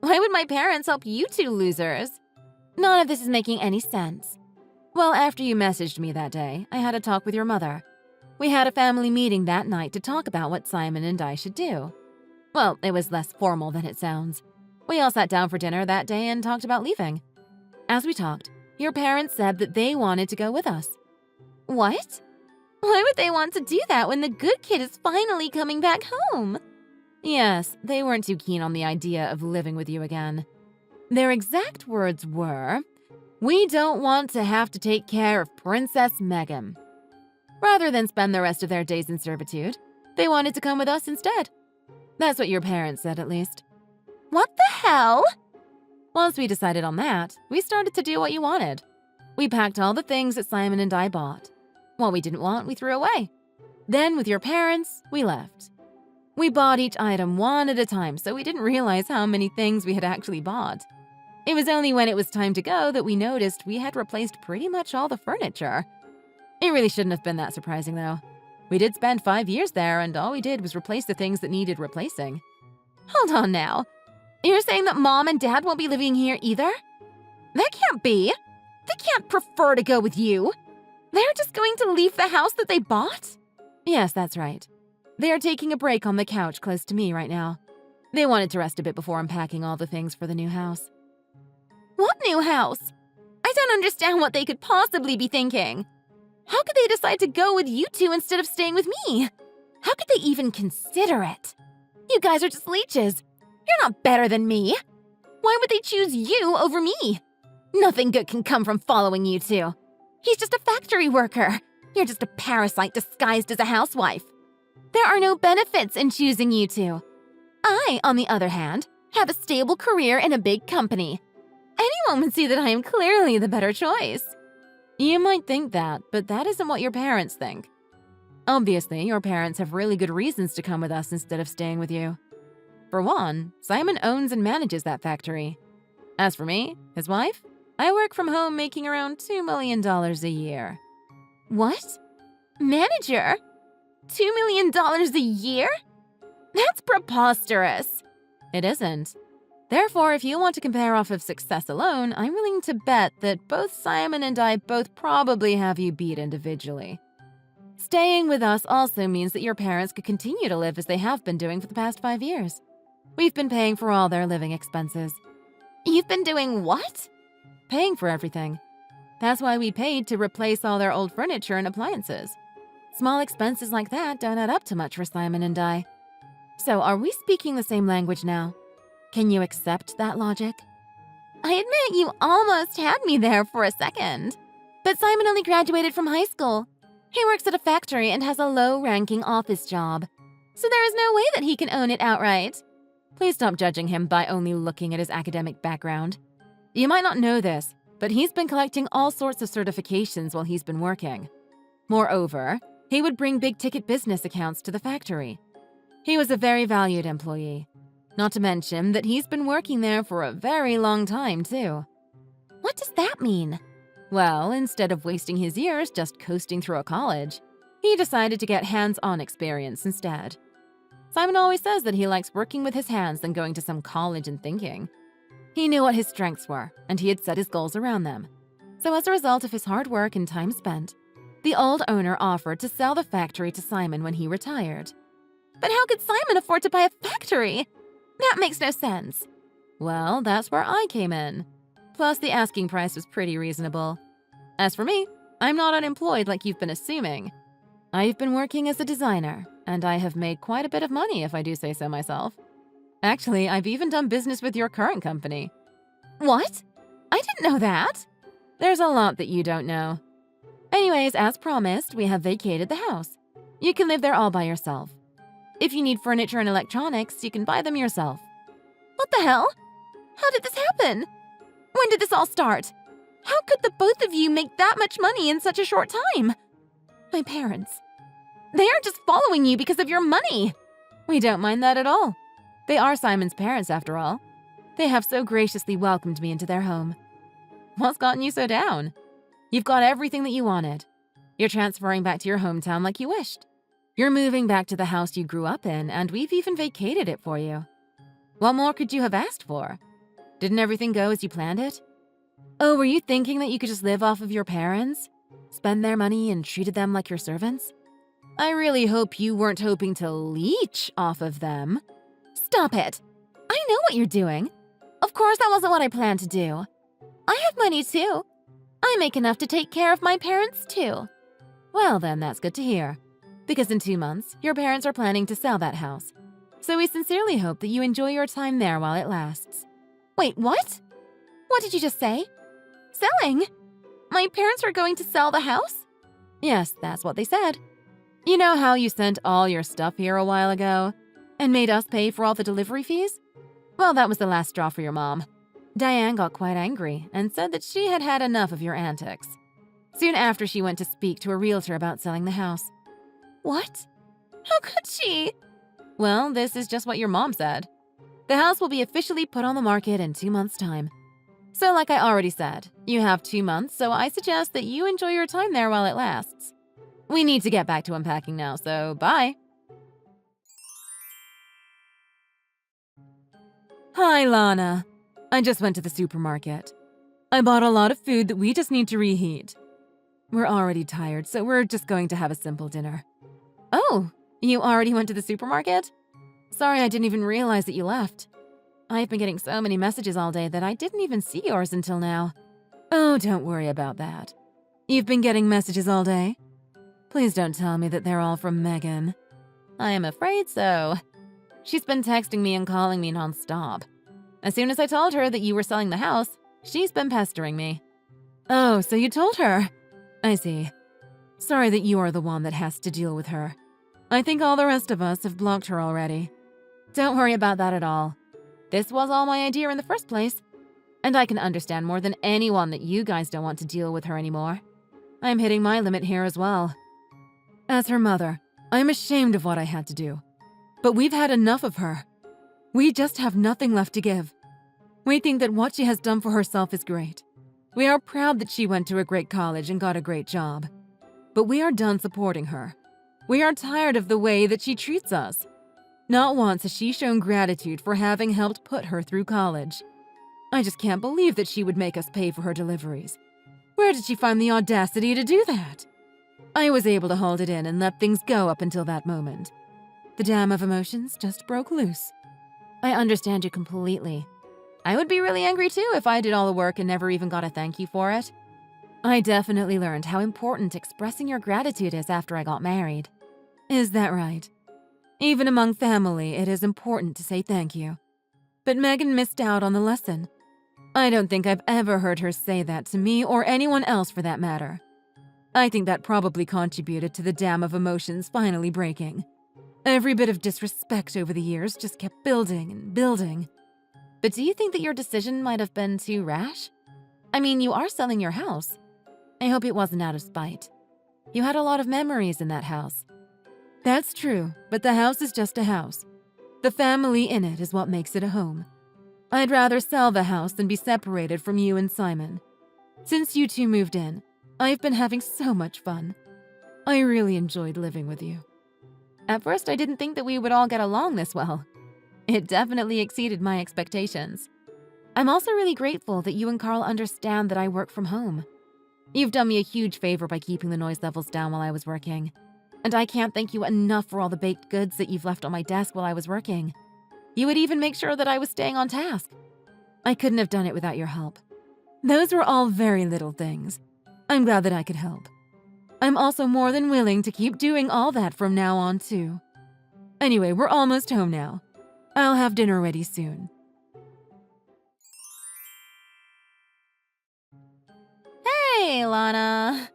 Why would my parents help you two losers? None of this is making any sense. Well, after you messaged me that day, I had a talk with your mother. We had a family meeting that night to talk about what Simon and I should do. Well, it was less formal than it sounds. We all sat down for dinner that day and talked about leaving. As we talked, your parents said that they wanted to go with us. What? Why would they want to do that when the good kid is finally coming back home? Yes, they weren't too keen on the idea of living with you again. Their exact words were, "We don't want to have to take care of Princess Megan." Rather than spend the rest of their days in servitude, they wanted to come with us instead. That's what your parents said, at least. What the hell? Once we decided on that, we started to do what you wanted. We packed all the things that Simon and I bought. What we didn't want, we threw away. Then, with your parents, we left. We bought each item one at a time, so we didn't realize how many things we had actually bought. It was only when it was time to go that we noticed we had replaced pretty much all the furniture. It really shouldn't have been that surprising, though. We did spend 5 years there, and all we did was replace the things that needed replacing. Hold on now. You're saying that Mom and Dad won't be living here either? That can't be. They can't prefer to go with you. They're just going to leave the house that they bought? Yes, that's right. They are taking a break on the couch close to me right now. They wanted to rest a bit before unpacking all the things for the new house. What new house? I don't understand what they could possibly be thinking. How could they decide to go with you two instead of staying with me? How could they even consider it? You guys are just leeches. You're not better than me. Why would they choose you over me? Nothing good can come from following you two. He's just a factory worker. You're just a parasite disguised as a housewife. There are no benefits in choosing you two. I, on the other hand, have a stable career in a big company. Anyone would see that I am clearly the better choice. You might think that, but that isn't what your parents think. Obviously, your parents have really good reasons to come with us instead of staying with you. For one, Simon owns and manages that factory. As for me, his wife, I work from home making around $2 million a year. What? Manager? $2 million a year? That's preposterous. It isn't. Therefore, if you want to compare off of success alone, I'm willing to bet that both Simon and I both probably have you beat individually. Staying with us also means that your parents could continue to live as they have been doing for the past 5 years. We've been paying for all their living expenses. You've been doing what? Paying for everything. That's why we paid to replace all their old furniture and appliances. Small expenses like that don't add up to much for Simon and I. So, are we speaking the same language now? Can you accept that logic? I admit you almost had me there for a second. But Simon only graduated from high school. He works at a factory and has a low-ranking office job. So there is no way that he can own it outright. Please stop judging him by only looking at his academic background. You might not know this, but he's been collecting all sorts of certifications while he's been working. Moreover, he would bring big-ticket business accounts to the factory. He was a very valued employee. Not to mention that he's been working there for a very long time, too. What does that mean? Well, instead of wasting his years just coasting through a college, he decided to get hands-on experience instead. Simon always says that he likes working with his hands than going to some college and thinking. He knew what his strengths were, and he had set his goals around them. So as a result of his hard work and time spent, the old owner offered to sell the factory to Simon when he retired. But how could Simon afford to buy a factory? That makes no sense. Well, that's where I came in. Plus, the asking price was pretty reasonable. As for me, I'm not unemployed like you've been assuming. I've been working as a designer, and I have made quite a bit of money if I do say so myself. Actually, I've even done business with your current company. What? I didn't know that. There's a lot that you don't know. Anyways, as promised, we have vacated the house. You can live there all by yourself. If you need furniture and electronics, you can buy them yourself. What the hell? How did this happen? When did this all start? How could the both of you make that much money in such a short time? My parents. They aren't just following you because of your money. We don't mind that at all. They are Simon's parents, after all. They have so graciously welcomed me into their home. What's gotten you so down? You've got everything that you wanted. You're transferring back to your hometown like you wished. You're moving back to the house you grew up in, and we've even vacated it for you. What more could you have asked for? Didn't everything go as you planned it? Oh, were you thinking that you could just live off of your parents? Spend their money and treated them like your servants? I really hope you weren't hoping to leech off of them. Stop it. I know what you're doing. Of course, that wasn't what I planned to do. I have money too. I make enough to take care of my parents too. Well then, that's good to hear. Because in 2 months, your parents are planning to sell that house. So we sincerely hope that you enjoy your time there while it lasts. Wait, what? What did you just say? Selling? My parents are going to sell the house? Yes, that's what they said. You know how you sent all your stuff here a while ago and made us pay for all the delivery fees? Well, that was the last straw for your mom. Diane got quite angry and said that she had had enough of your antics. Soon after, she went to speak to a realtor about selling the house. What? How could she? Well, this is just what your mom said. The house will be officially put on the market in 2 months' time. So like I already said, you have 2 months, so I suggest that you enjoy your time there while it lasts. We need to get back to unpacking now, so bye. Hi, Lana. I just went to the supermarket. I bought a lot of food that we just need to reheat. We're already tired, so we're just going to have a simple dinner. Oh, you already went to the supermarket? Sorry, I didn't even realize that you left. I've been getting so many messages all day that I didn't even see yours until now. Oh, don't worry about that. You've been getting messages all day? Please don't tell me that they're all from Megan. I am afraid so. She's been texting me and calling me nonstop. As soon as I told her that you were selling the house, she's been pestering me. Oh, so you told her? I see. Sorry that you are the one that has to deal with her. I think all the rest of us have blocked her already. Don't worry about that at all. This was all my idea in the first place. And I can understand more than anyone that you guys don't want to deal with her anymore. I'm hitting my limit here as well. As her mother, I'm ashamed of what I had to do. But we've had enough of her. We just have nothing left to give. We think that what she has done for herself is great. We are proud that she went to a great college and got a great job. But we are done supporting her. We are tired of the way that she treats us. Not once has she shown gratitude for having helped put her through college. I just can't believe that she would make us pay for her deliveries. Where did she find the audacity to do that? I was able to hold it in and let things go up until that moment. The dam of emotions just broke loose. I understand you completely. I would be really angry too if I did all the work and never even got a thank you for it. I definitely learned how important expressing your gratitude is after I got married. Is that right? Even among family, it is important to say thank you. But Megan missed out on the lesson. I don't think I've ever heard her say that to me or anyone else for that matter. I think that probably contributed to the dam of emotions finally breaking. Every bit of disrespect over the years just kept building and building. But do you think that your decision might have been too rash? I mean, you are selling your house. I hope it wasn't out of spite. You had a lot of memories in that house. That's true, but the house is just a house. The family in it is what makes it a home. I'd rather sell the house than be separated from you and Simon. Since you two moved in, I've been having so much fun. I really enjoyed living with you. At first, I didn't think that we would all get along this well. It definitely exceeded my expectations. I'm also really grateful that you and Carl understand that I work from home. You've done me a huge favor by keeping the noise levels down while I was working. And I can't thank you enough for all the baked goods that you've left on my desk while I was working. You would even make sure that I was staying on task. I couldn't have done it without your help. Those were all very little things. I'm glad that I could help. I'm also more than willing to keep doing all that from now on, too. Anyway, we're almost home now. I'll have dinner ready soon. Hey, Lana.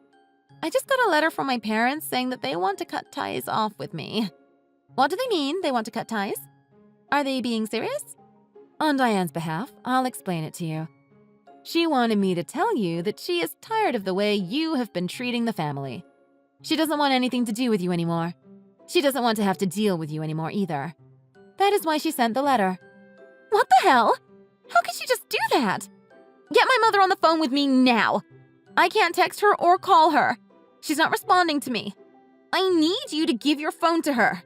I just got a letter from my parents saying that they want to cut ties off with me. What do they mean, they want to cut ties? Are they being serious? On Diane's behalf, I'll explain it to you. She wanted me to tell you that she is tired of the way you have been treating the family. She doesn't want anything to do with you anymore. She doesn't want to have to deal with you anymore either. That is why she sent the letter. What the hell? How could she just do that? Get my mother on the phone with me now. I can't text her or call her. She's not responding to me. I need you to give your phone to her.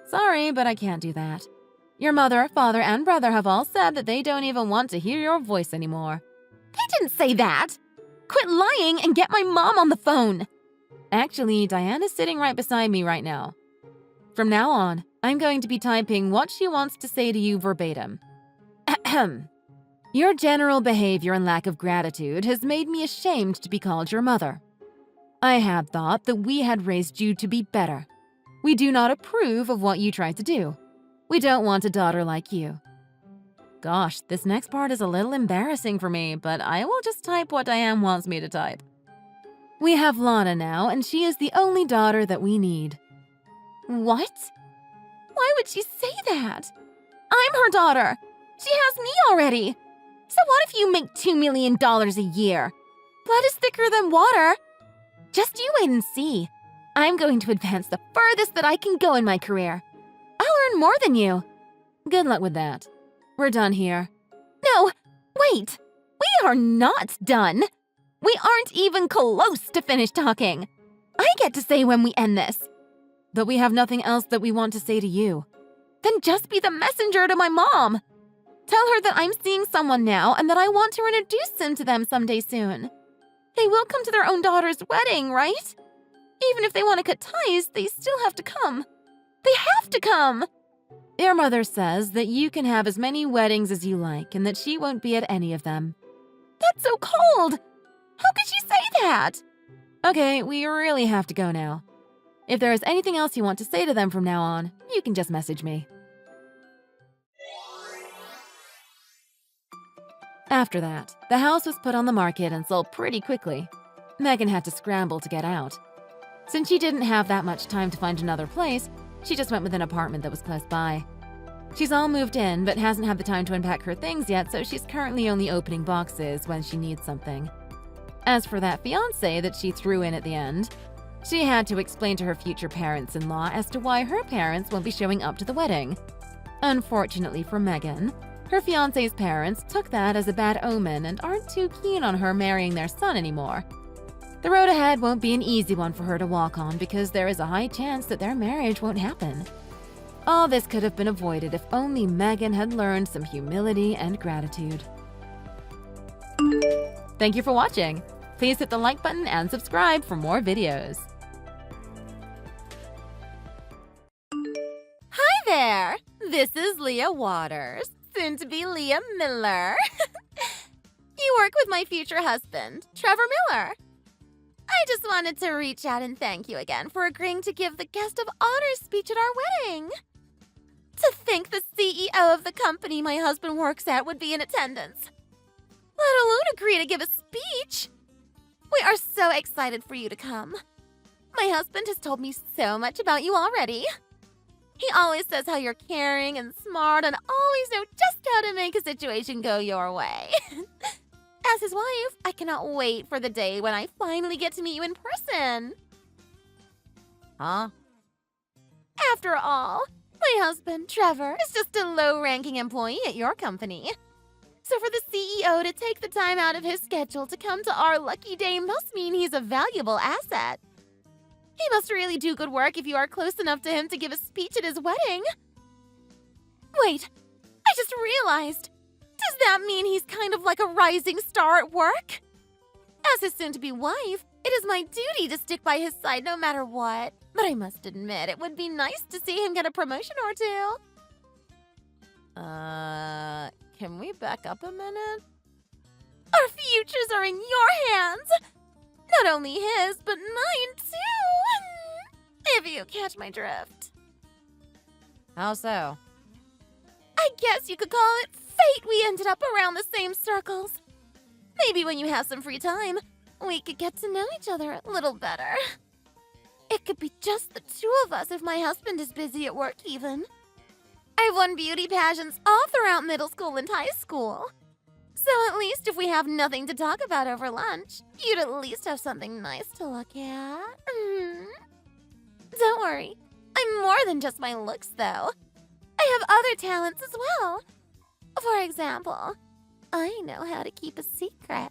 Sorry, but I can't do that. Your mother, father, and brother have all said that they don't even want to hear your voice anymore. They didn't say that. Quit lying and get my mom on the phone. Actually, Diane is sitting right beside me right now. From now on, I'm going to be typing what she wants to say to you verbatim. Ahem. Your general behavior and lack of gratitude has made me ashamed to be called your mother. I had thought that we had raised you to be better. We do not approve of what you tried to do. We don't want a daughter like you. Gosh, this next part is a little embarrassing for me, but I will just type what Diane wants me to type. We have Lana now, and she is the only daughter that we need. What? Why would she say that? I'm her daughter. She has me already. So what if you make $2 million a year? Blood is thicker than water. Just you wait and see. I'm going to advance the furthest that I can go in my career. I'll earn more than you. Good luck with that. We're done here. No, wait. We are not done. We aren't even close to finish talking. I get to say when we end this. But we have nothing else that we want to say to you. Then just be the messenger to my mom. Tell her that I'm seeing someone now and that I want to introduce him to them someday soon. They will come to their own daughter's wedding, right? Even if they want to cut ties, they still have to come. They have to come! Your mother says that you can have as many weddings as you like and that she won't be at any of them. That's so cold! How could she say that? Okay, we really have to go now. If there is anything else you want to say to them from now on, you can just message me. After that, the house was put on the market and sold pretty quickly. Megan had to scramble to get out. Since she didn't have that much time to find another place, she just went with an apartment that was close by. She's all moved in, but hasn't had the time to unpack her things yet, so she's currently only opening boxes when she needs something. As for that fiancé that she threw in at the end, she had to explain to her future parents-in-law as to why her parents won't be showing up to the wedding. Unfortunately for Megan, her fiancé's parents took that as a bad omen and aren't too keen on her marrying their son anymore. The road ahead won't be an easy one for her to walk on because there is a high chance that their marriage won't happen. All this could have been avoided if only Megan had learned some humility and gratitude. Thank you for watching. Please hit the like button and subscribe for more videos. Hi there! This is Leah Waters, soon to be Leah Miller. You work with my future husband, Trevor Miller. I just wanted to reach out and thank you again for agreeing to give the guest of honor speech at our wedding. To think the CEO of the company my husband works at would be in attendance, let alone agree to give a speech. We are so excited for you to come. My husband has told me so much about you already. He always says how you're caring and smart and always know just how to make a situation go your way. As his wife, I cannot wait for the day when I finally get to meet you in person. Huh? After all, my husband, Trevor, is just a low-ranking employee at your company. So for the CEO to take the time out of his schedule to come to our lucky day must mean he's a valuable asset. He must really do good work if you are close enough to him to give a speech at his wedding. Wait, I just realized. Does that mean he's kind of like a rising star at work? As his soon-to-be wife, it is my duty to stick by his side no matter what. But I must admit, it would be nice to see him get a promotion or two. Can we back up a minute? Our futures are in your hands. Not only his, but mine too. If you catch my drift. How so? I guess you could call it fate we ended up around the same circles. Maybe when you have some free time, we could get to know each other a little better. It could be just the two of us if my husband is busy at work even. I've won beauty pageants all throughout middle school and high school. So at least if we have nothing to talk about over lunch, you'd at least have something nice to look at. Don't worry, I'm more than just my looks though. I have other talents as well. For example, I know how to keep a secret.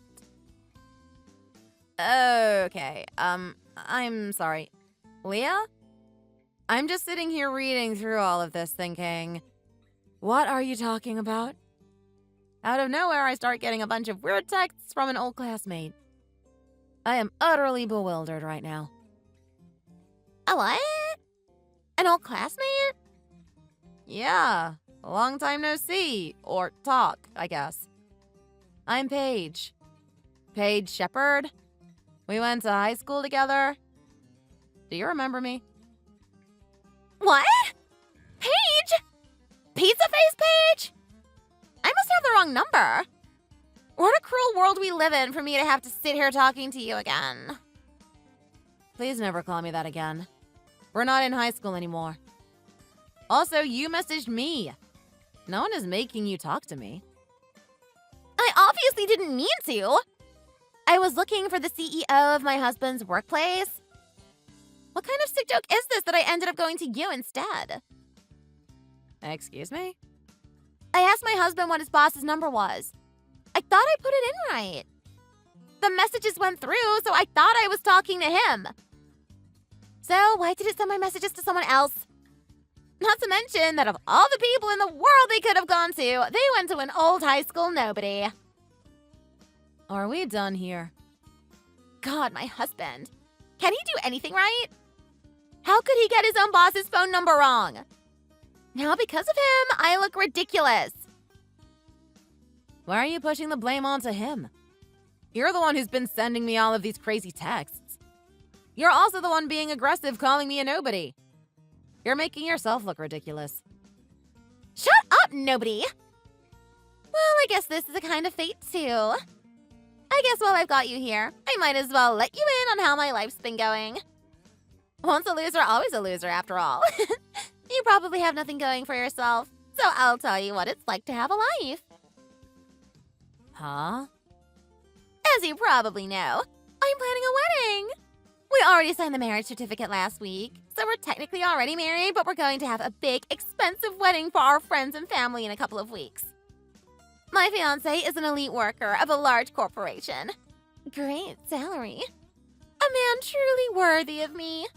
Okay, I'm sorry. Leah? I'm just sitting here reading through all of this thinking, what are you talking about? Out of nowhere, I start getting a bunch of weird texts from an old classmate. I am utterly bewildered right now. A what? An old classmate? Yeah, a long time no see, or talk, I guess. I'm Paige. Paige Shepherd. We went to high school together. Do you remember me? What? Paige? Pizza face Paige? I must have the wrong number. What a cruel world we live in for me to have to sit here talking to you again. Please never call me that again. We're not in high school anymore. Also, you messaged me. No one is making you talk to me. I obviously didn't mean to. I was looking for the CEO of my husband's workplace. What kind of sick joke is this that I ended up going to you instead? Excuse me? I asked my husband what his boss's number was. I thought I put it in right. The messages went through, so I thought I was talking to him. So why did it send my messages to someone else? Not to mention that of all the people in the world they could have gone to, they went to an old high school nobody. Are we done here? God, my husband. Can he do anything right? How could he get his own boss's phone number wrong? Now because of him, I look ridiculous. Why are you pushing the blame onto him? You're the one who's been sending me all of these crazy texts. You're also the one being aggressive, calling me a nobody. You're making yourself look ridiculous. Shut up, nobody! Well, I guess this is a kind of fate, too. I guess while I've got you here, I might as well let you in on how my life's been going. Once a loser, always a loser, after all. You probably have nothing going for yourself, so I'll tell you what it's like to have a life. Huh? As you probably know, I'm planning a wedding. We already signed the marriage certificate last week, so we're technically already married, but we're going to have a big, expensive wedding for our friends and family in a couple of weeks. My fiancé is an elite worker of a large corporation. Great salary. man truly worthy of me.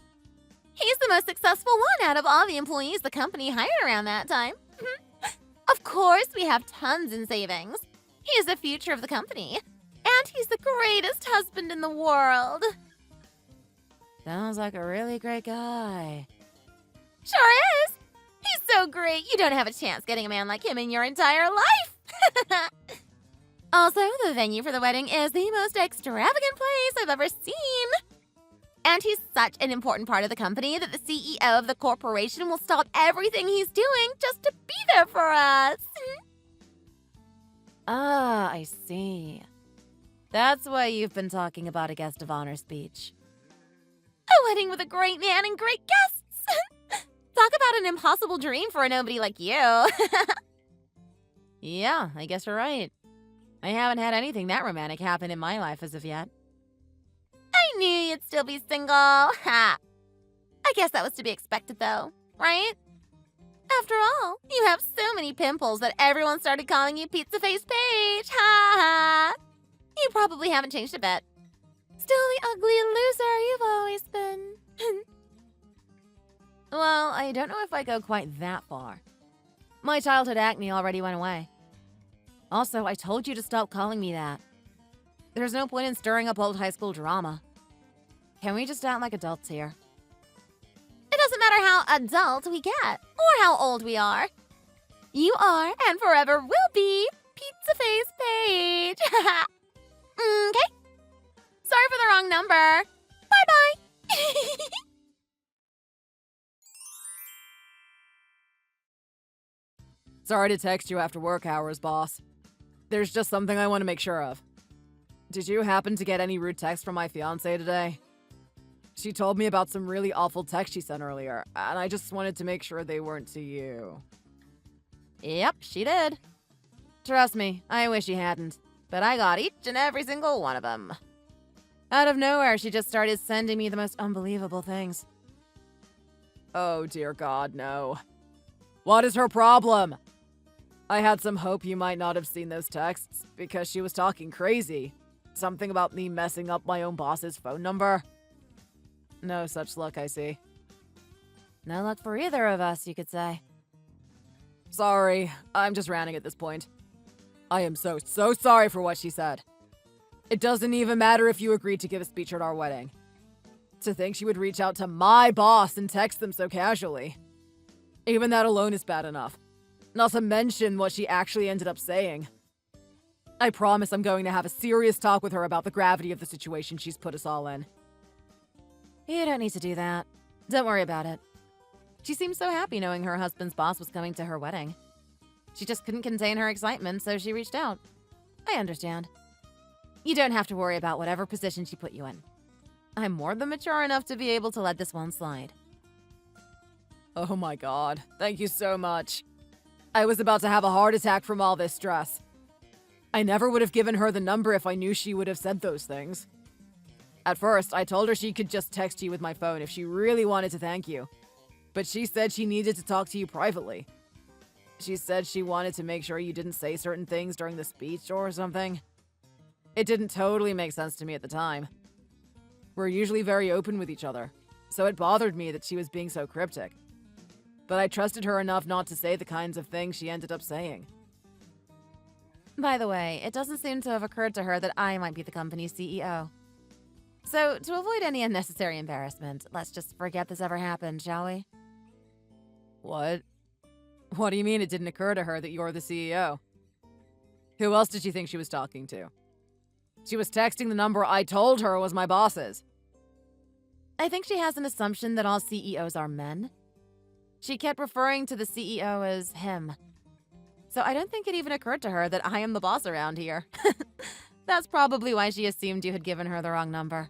He's the most successful one out of all the employees the company hired around that time. Of course, we have tons in savings. He is the future of the company. And he's the greatest husband in the world. Sounds like a really great guy. Sure is. He's so great, you don't have a chance getting a man like him in your entire life. Also, the venue for the wedding is the most extravagant place I've ever seen. And he's such an important part of the company that the CEO of the corporation will stop everything he's doing just to be there for us. Ah, I see. That's why you've been talking about a guest of honor speech. A wedding with a great man and great guests. Talk about an impossible dream for a nobody like you. Yeah, I guess you're right. I haven't had anything that romantic happen in my life as of yet. I knew you'd still be single. Ha! I guess that was to be expected, though, right? After all, you have so many pimples that everyone started calling you Pizza Face Paige. Ha ha! You probably haven't changed a bit. Still the ugly loser you've always been. Well, I don't know if I go quite that far. My childhood acne already went away. Also, I told you to stop calling me that. There's no point in stirring up old high school drama. Can we just act like adults here? It doesn't matter how adult we get, or how old we are. You are, and forever will be, Pizza Face Paige. Okay. Sorry for the wrong number. Bye-bye. Sorry to text you after work hours, boss. There's just something I want to make sure of. Did you happen to get any rude texts from my fiancée today? She told me about some really awful texts she sent earlier, and I just wanted to make sure they weren't to you. Yep, she did. Trust me, I wish she hadn't, but I got each and every single one of them. Out of nowhere, she just started sending me the most unbelievable things. Oh dear God, no. What is her problem? I had some hope you might not have seen those texts, because she was talking crazy. Something about me messing up my own boss's phone number. No such luck, I see. No luck for either of us, you could say. Sorry, I'm just ranting at this point. I am so sorry for what she said. It doesn't even matter if you agreed to give a speech at our wedding. To think she would reach out to my boss and text them so casually. Even that alone is bad enough. Not to mention what she actually ended up saying. I promise I'm going to have a serious talk with her about the gravity of the situation she's put us all in. You don't need to do that. Don't worry about it. She seemed so happy knowing her husband's boss was coming to her wedding. She just couldn't contain her excitement, so she reached out. I understand. You don't have to worry about whatever position she put you in. I'm more than mature enough to be able to let this one slide. Oh my God, thank you so much. I was about to have a heart attack from all this stress. I never would have given her the number if I knew she would have said those things. At first, I told her she could just text you with my phone if she really wanted to thank you. But she said she needed to talk to you privately. She said she wanted to make sure you didn't say certain things during the speech or something. It didn't totally make sense to me at the time. We're usually very open with each other, so it bothered me that she was being so cryptic. But I trusted her enough not to say the kinds of things she ended up saying. By the way, it doesn't seem to have occurred to her that I might be the company's CEO. So, to avoid any unnecessary embarrassment, let's just forget this ever happened, shall we? What? What do you mean it didn't occur to her that you're the CEO? Who else did she think she was talking to? She was texting the number I told her was my boss's. I think she has an assumption that all CEOs are men. She kept referring to the CEO as him. So I don't think it even occurred to her that I am the boss around here. That's probably why she assumed you had given her the wrong number.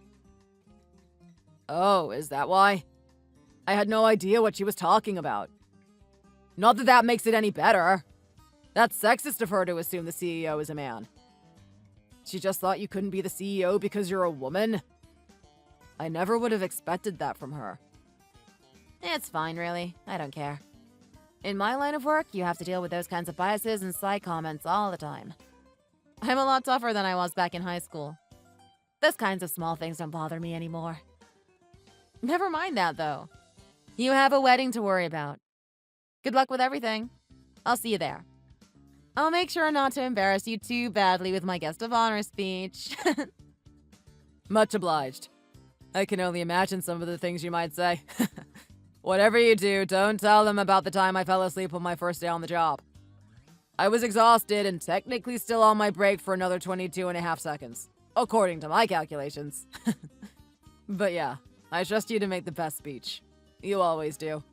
Oh, is that why? I had no idea what she was talking about. Not that that makes it any better. That's sexist of her to assume the CEO is a man. She just thought you couldn't be the CEO because you're a woman? I never would have expected that from her. It's fine, really. I don't care. In my line of work, you have to deal with those kinds of biases and side comments all the time. I'm a lot tougher than I was back in high school. Those kinds of small things don't bother me anymore. Never mind that, though. You have a wedding to worry about. Good luck with everything. I'll see you there. I'll make sure not to embarrass you too badly with my guest of honor speech. Much obliged. I can only imagine some of the things you might say. Whatever you do, don't tell them about the time I fell asleep on my first day on the job. I was exhausted and technically still on my break for another 22.5 seconds, according to my calculations. But yeah, I trust you to make the best speech. You always do.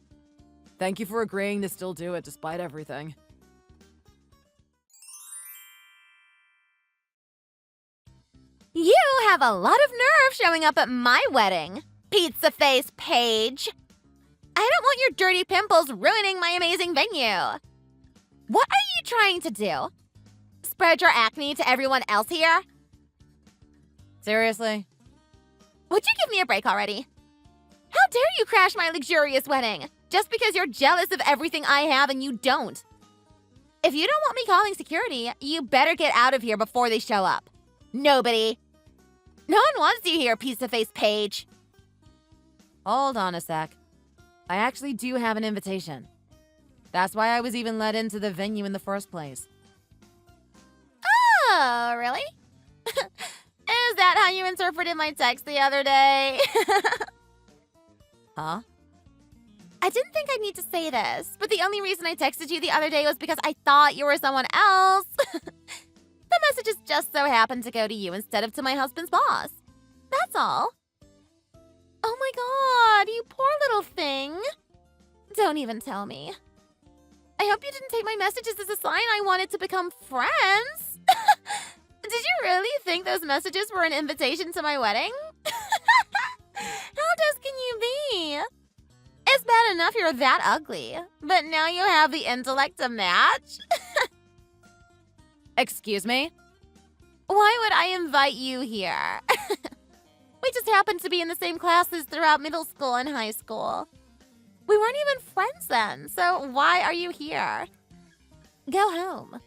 Thank you for agreeing to still do it despite everything. You have a lot of nerve showing up at my wedding, pizza face Paige. I don't want your dirty pimples ruining my amazing venue. What are you trying to do? Spread your acne to everyone else here? Seriously? Would you give me a break already? How dare you crash my luxurious wedding just because you're jealous of everything I have and you don't? If you don't want me calling security, you better get out of here before they show up. Nobody. No one wants you here, pizza face Paige. Hold on a sec. I actually do have an invitation. That's why I was even let into the venue in the first place. Oh, really? Is that how you interpreted my text the other day? Huh? I didn't think I'd need to say this, but the only reason I texted you the other day was because I thought you were someone else. The messages just so happened to go to you instead of to my husband's boss. That's all. Oh my god, you poor little thing. Don't even tell me. I hope you didn't take my messages as a sign I wanted to become friends. Did you really think those messages were an invitation to my wedding? How desperate can you be? It's bad enough you're that ugly, but now you have the intellect to match? Excuse me? Why would I invite you here? We just happened to be in the same classes throughout middle school and high school. We weren't even friends then, so why are you here? Go home.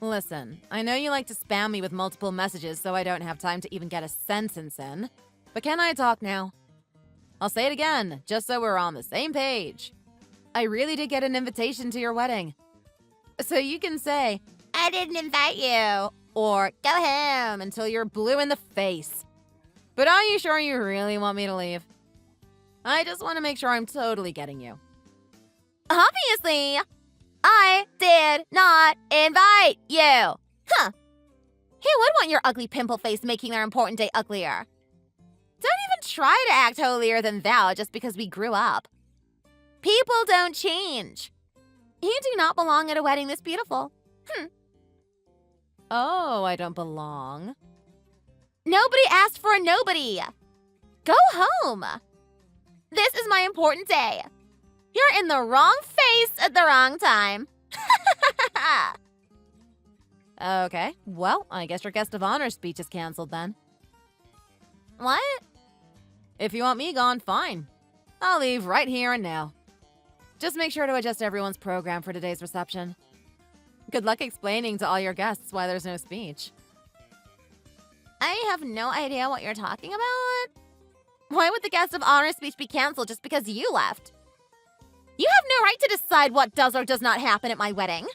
Listen, I know you like to spam me with multiple messages so I don't have time to even get a sentence in, but can I talk now? I'll say it again, just so we're on the same page. I really did get an invitation to your wedding. So you can say, I didn't invite you, or go home until you're blue in the face. But are you sure you really want me to leave? I just want to make sure I'm totally getting you. Obviously, I did not invite you. Huh. Who would want your ugly pimple face making their important day uglier? Don't even try to act holier than thou just because we grew up. People don't change. You do not belong at a wedding this beautiful. Oh, I don't belong. Nobody asked for a nobody. Go home. This is my important day. You're in the wrong face at the wrong time. Okay, well, I guess your guest of honor speech is canceled then. What? If you want me gone, fine. I'll leave right here and now. Just make sure to adjust everyone's program for today's reception. Good luck explaining to all your guests why there's no speech. I have no idea what you're talking about. Why would the guest of honor speech be canceled just because you left? You have no right to decide what does or does not happen at my wedding.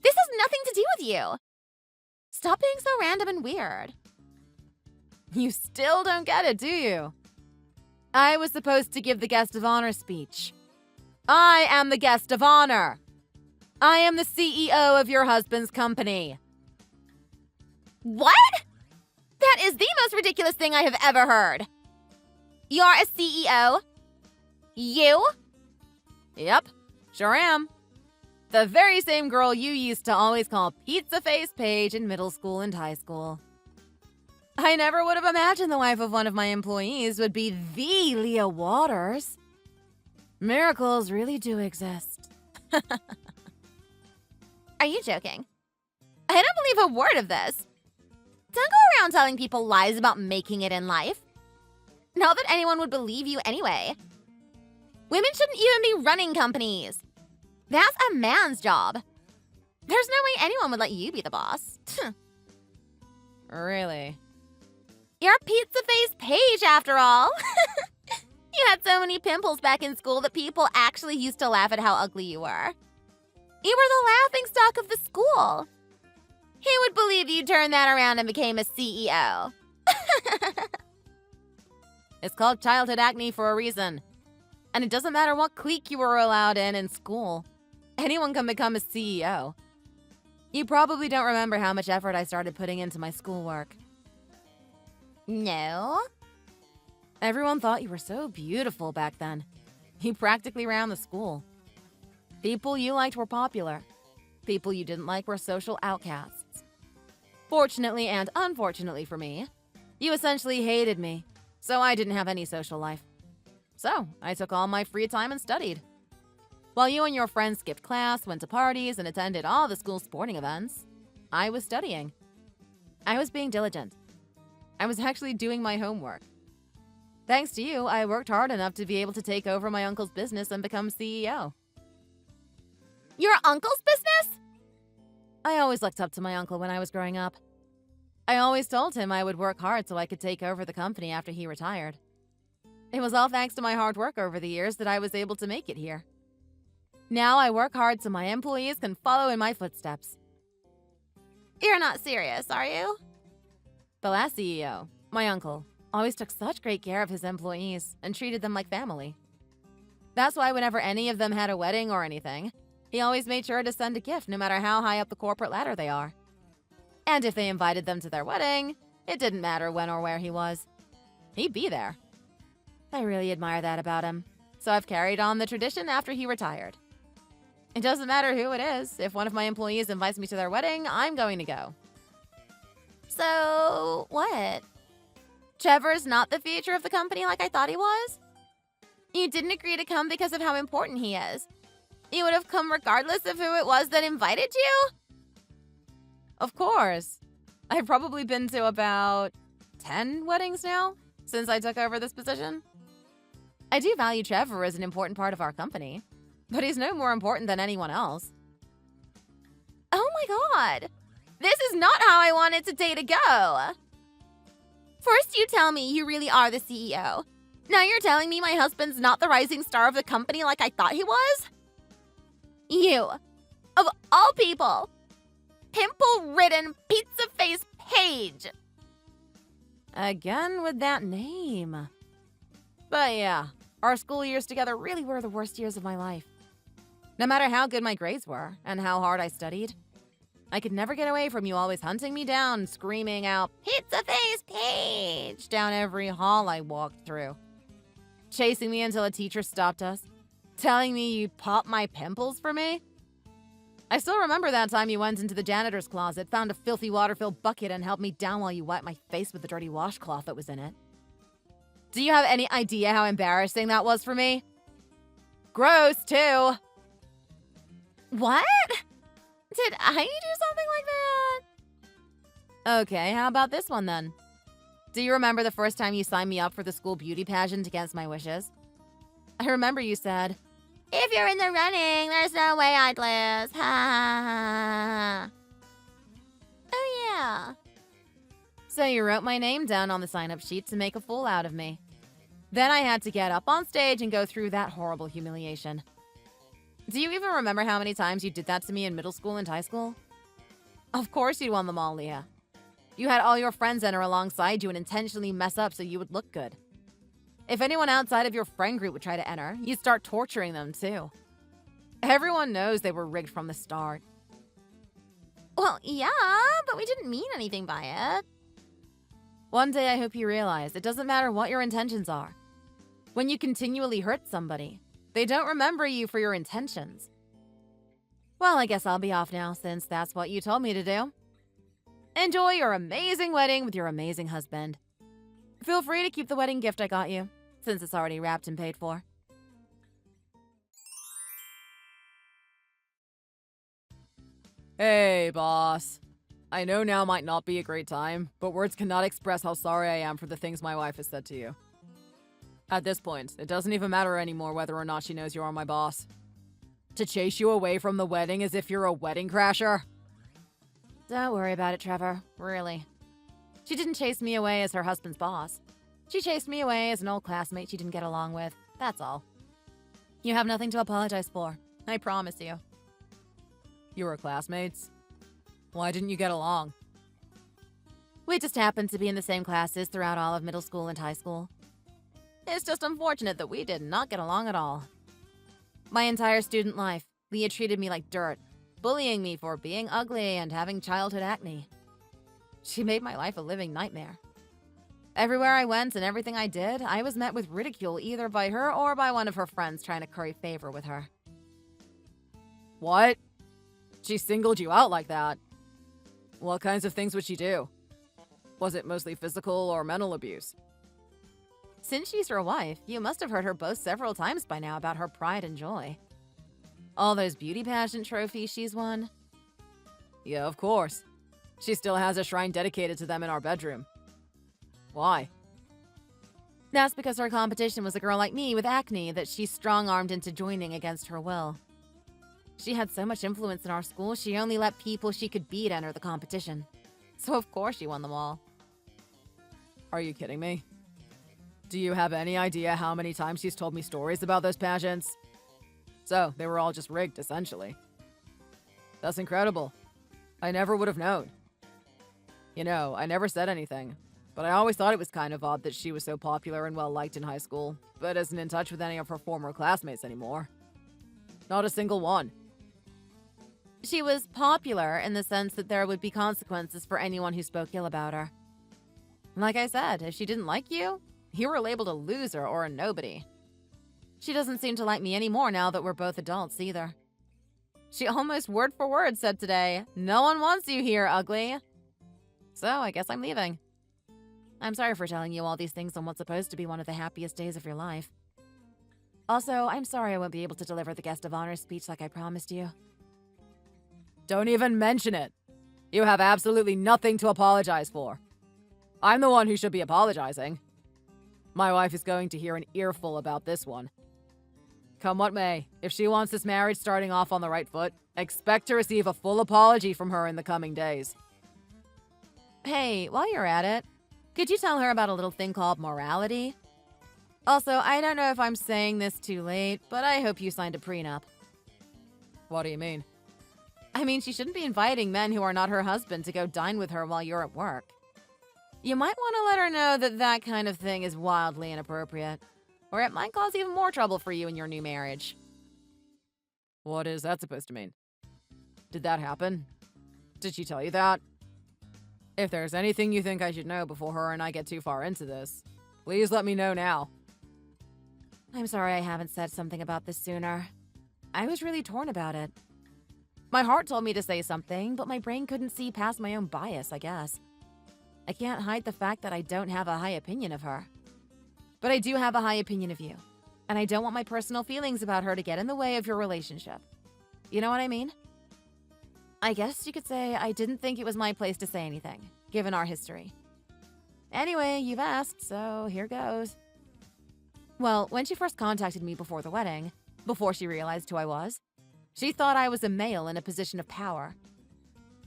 This has nothing to do with you. Stop being so random and weird. You still don't get it, do you? I was supposed to give the guest of honor speech. I am the guest of honor. I am the CEO of your husband's company. What? That is the most ridiculous thing I have ever heard. You're a CEO? You? Yep, sure am. The very same girl you used to always call Pizza Face Paige in middle school and high school. I never would have imagined the wife of one of my employees would be the Leah Waters. Miracles really do exist. Are you joking? I don't believe a word of this. Don't go around telling people lies about making it in life. Not that anyone would believe you anyway. Women shouldn't even be running companies. That's a man's job. There's no way anyone would let you be the boss. Really? You're Pizza Face Paige, after all. You had so many pimples back in school that people actually used to laugh at how ugly you were. You were the laughingstock of the school. Who would believe you turned that around and became a CEO? It's called childhood acne for a reason. And it doesn't matter what clique you were allowed in school. Anyone can become a CEO. You probably don't remember how much effort I started putting into my schoolwork. No. Everyone thought you were so beautiful back then. You practically ran the school. People you liked were popular. People you didn't like were social outcasts. Fortunately and unfortunately for me, you essentially hated me, so I didn't have any social life. So I took all my free time and studied. While you and your friends skipped class, went to parties, and attended all the school sporting events, I was studying. I was being diligent. I was actually doing my homework. Thanks to you, I worked hard enough to be able to take over my uncle's business and become CEO. Your uncle's business? I always looked up to my uncle when I was growing up. I always told him I would work hard so I could take over the company after he retired. It was all thanks to my hard work over the years that I was able to make it here. Now I work hard so my employees can follow in my footsteps. You're not serious, are you? The last CEO, my uncle, always took such great care of his employees and treated them like family. That's why whenever any of them had a wedding or anything, he always made sure to send a gift no matter how high up the corporate ladder they are. And if they invited them to their wedding, it didn't matter when or where he was. He'd be there. I really admire that about him, so I've carried on the tradition after he retired. It doesn't matter who it is. If one of my employees invites me to their wedding, I'm going to go. So, what? Trevor's not the future of the company like I thought he was? You didn't agree to come because of how important he is. You would have come regardless of who it was that invited you? Of course. I've probably been to about 10 weddings now since I took over this position. I do value Trevor as an important part of our company, but he's no more important than anyone else. Oh my god! This is not how I wanted today to go! First you tell me you really are the CEO. Now you're telling me my husband's not the rising star of the company like I thought he was? You, of all people, pimple-ridden pizza-face Paige! Again with that name. But yeah, our school years together really were the worst years of my life. No matter how good my grades were and how hard I studied, I could never get away from you always hunting me down, screaming out, "Pizza Face Paige!" down every hall I walked through. Chasing me until a teacher stopped us, telling me you'd pop my pimples for me. I still remember that time you went into the janitor's closet, found a filthy water-filled bucket, and held me down while you wiped my face with the dirty washcloth that was in it. Do you have any idea how embarrassing that was for me? Gross, too. What? Did I do something like that? Okay, how about this one then? Do you remember the first time you signed me up for the school beauty pageant against my wishes? I remember you said, "If you're in the running, there's no way I'd lose. Ha ha ha." Oh yeah. So you wrote my name down on the sign-up sheet to make a fool out of me. Then I had to get up on stage and go through that horrible humiliation. Do you even remember how many times you did that to me in middle school and high school? Of course you won them all, Leah. You had all your friends enter alongside you and intentionally mess up so you would look good. If anyone outside of your friend group would try to enter, you'd start torturing them too. Everyone knows they were rigged from the start. Well, yeah, but we didn't mean anything by it. One day I hope you realize it doesn't matter what your intentions are. When you continually hurt somebody, they don't remember you for your intentions. Well, I guess I'll be off now since that's what you told me to do. Enjoy your amazing wedding with your amazing husband. Feel free to keep the wedding gift I got you, since it's already wrapped and paid for. Hey, boss. I know now might not be a great time, but words cannot express how sorry I am for the things my wife has said to you. At this point, it doesn't even matter anymore whether or not she knows you are my boss. To chase you away from the wedding as if you're a wedding crasher? Don't worry about it, Trevor. Really. She didn't chase me away as her husband's boss. She chased me away as an old classmate she didn't get along with. That's all. You have nothing to apologize for. I promise you. You were classmates? Why didn't you get along? We just happened to be in the same classes throughout all of middle school and high school. It's just unfortunate that we did not get along at all. My entire student life, Leah treated me like dirt, bullying me for being ugly and having childhood acne. She made my life a living nightmare. Everywhere I went and everything I did, I was met with ridicule either by her or by one of her friends trying to curry favor with her. What? She singled you out like that? What kinds of things would she do? Was it mostly physical or mental abuse? Since she's your wife, you must have heard her boast several times by now about her pride and joy. All those beauty pageant trophies she's won. Yeah, of course. She still has a shrine dedicated to them in our bedroom. Why? That's because her competition was a girl like me with acne that she strong-armed into joining against her will. She had so much influence in our school, she only let people she could beat enter the competition. So of course she won them all. Are you kidding me? Do you have any idea how many times she's told me stories about those pageants? So, they were all just rigged, essentially. That's incredible. I never would have known. You know, I never said anything, but I always thought it was kind of odd that she was so popular and well-liked in high school, but isn't in touch with any of her former classmates anymore. Not a single one. She was popular in the sense that there would be consequences for anyone who spoke ill about her. Like I said, if she didn't like you, you were labeled a loser or a nobody. She doesn't seem to like me anymore now that we're both adults either. She almost word for word said today, "No one wants you here, ugly." So I guess I'm leaving. I'm sorry for telling you all these things on what's supposed to be one of the happiest days of your life. Also, I'm sorry I won't be able to deliver the guest of honor speech like I promised you. Don't even mention it. You have absolutely nothing to apologize for. I'm the one who should be apologizing. My wife is going to hear an earful about this one. Come what may, if she wants this marriage starting off on the right foot, expect to receive a full apology from her in the coming days. Hey, while you're at it, could you tell her about a little thing called morality? Also, I don't know if I'm saying this too late, but I hope you signed a prenup. What do you mean? I mean, she shouldn't be inviting men who are not her husband to go dine with her while you're at work. You might want to let her know that that kind of thing is wildly inappropriate, or it might cause even more trouble for you in your new marriage. What is that supposed to mean? Did that happen? Did she tell you that? If there's anything you think I should know before her and I get too far into this, please let me know now. I'm sorry I haven't said something about this sooner. I was really torn about it. My heart told me to say something, but my brain couldn't see past my own bias, I guess. I can't hide the fact that I don't have a high opinion of her. But I do have a high opinion of you, and I don't want my personal feelings about her to get in the way of your relationship. You know what I mean? I guess you could say I didn't think it was my place to say anything, given our history. Anyway, you've asked, so here goes. Well, when she first contacted me before the wedding, before she realized who I was, she thought I was a male in a position of power.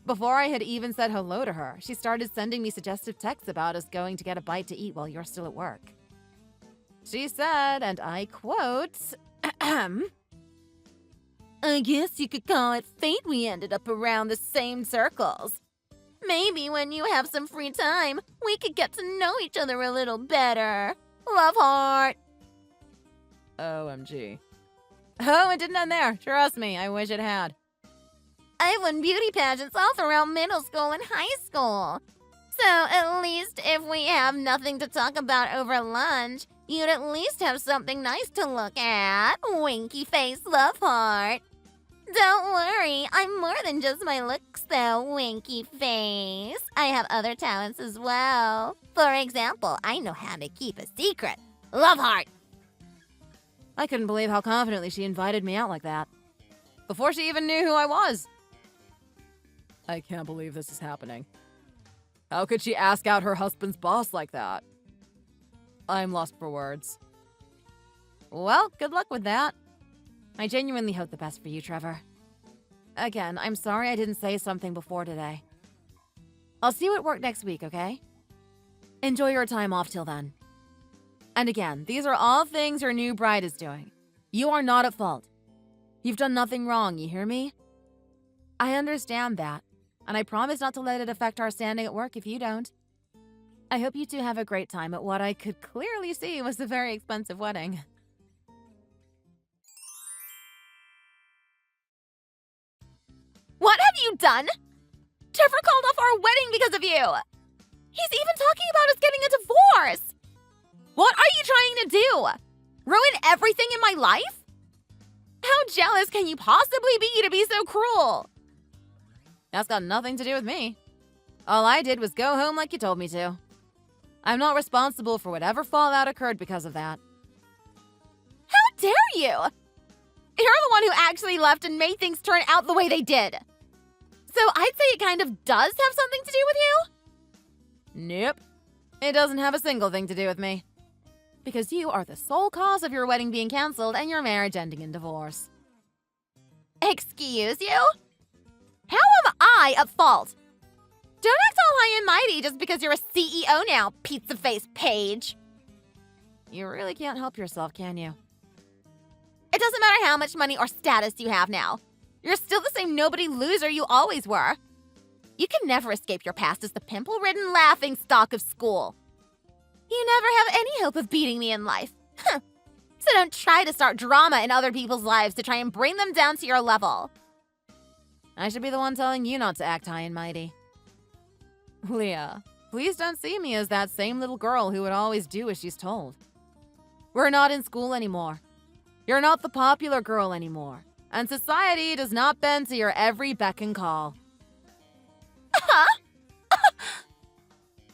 Before I had even said hello to her, she started sending me suggestive texts about us going to get a bite to eat while you're still at work. She said, and I quote, I guess you could call it fate we ended up around the same circles. Maybe when you have some free time, we could get to know each other a little better. Love heart. OMG. Oh, it didn't end there. Trust me, I wish it had. I've won beauty pageants all throughout middle school and high school. So at least if we have nothing to talk about over lunch, you'd at least have something nice to look at. Winky face, love heart. Don't worry, I'm more than just my looks though, winky face. I have other talents as well. For example, I know how to keep a secret. Love heart. I couldn't believe how confidently she invited me out like that. Before she even knew who I was. I can't believe this is happening. How could she ask out her husband's boss like that? I'm lost for words. Well, good luck with that. I genuinely hope the best for you, Trevor. Again, I'm sorry I didn't say something before today. I'll see you at work next week, okay? Enjoy your time off till then. And again, these are all things your new bride is doing. You are not at fault. You've done nothing wrong, you hear me? I understand that, and I promise not to let it affect our standing at work if you don't. I hope you two have a great time at what I could clearly see was a very expensive wedding. What have you done? Trevor called off our wedding because of you! He's even talking about us getting a divorce! What are you trying to do? Ruin everything in my life? How jealous can you possibly be to be so cruel? That's got nothing to do with me. All I did was go home like you told me to. I'm not responsible for whatever fallout occurred because of that. How dare you? You're the one who actually left and made things turn out the way they did. So I'd say it kind of does have something to do with you? Nope. It doesn't have a single thing to do with me. Because you are the sole cause of your wedding being canceled and your marriage ending in divorce. Excuse you? How am I at fault? Don't act all high and mighty just because you're a CEO now, pizza face Paige. You really can't help yourself, can you? It doesn't matter how much money or status you have now. You're still the same nobody loser you always were. You can never escape your past as the pimple-ridden laughingstock of school. You never have any hope of beating me in life. So don't try to start drama in other people's lives to try and bring them down to your level. I should be the one telling you not to act high and mighty. Leah, please don't see me as that same little girl who would always do as she's told. We're not in school anymore. You're not the popular girl anymore. And society does not bend to your every beck and call. Huh?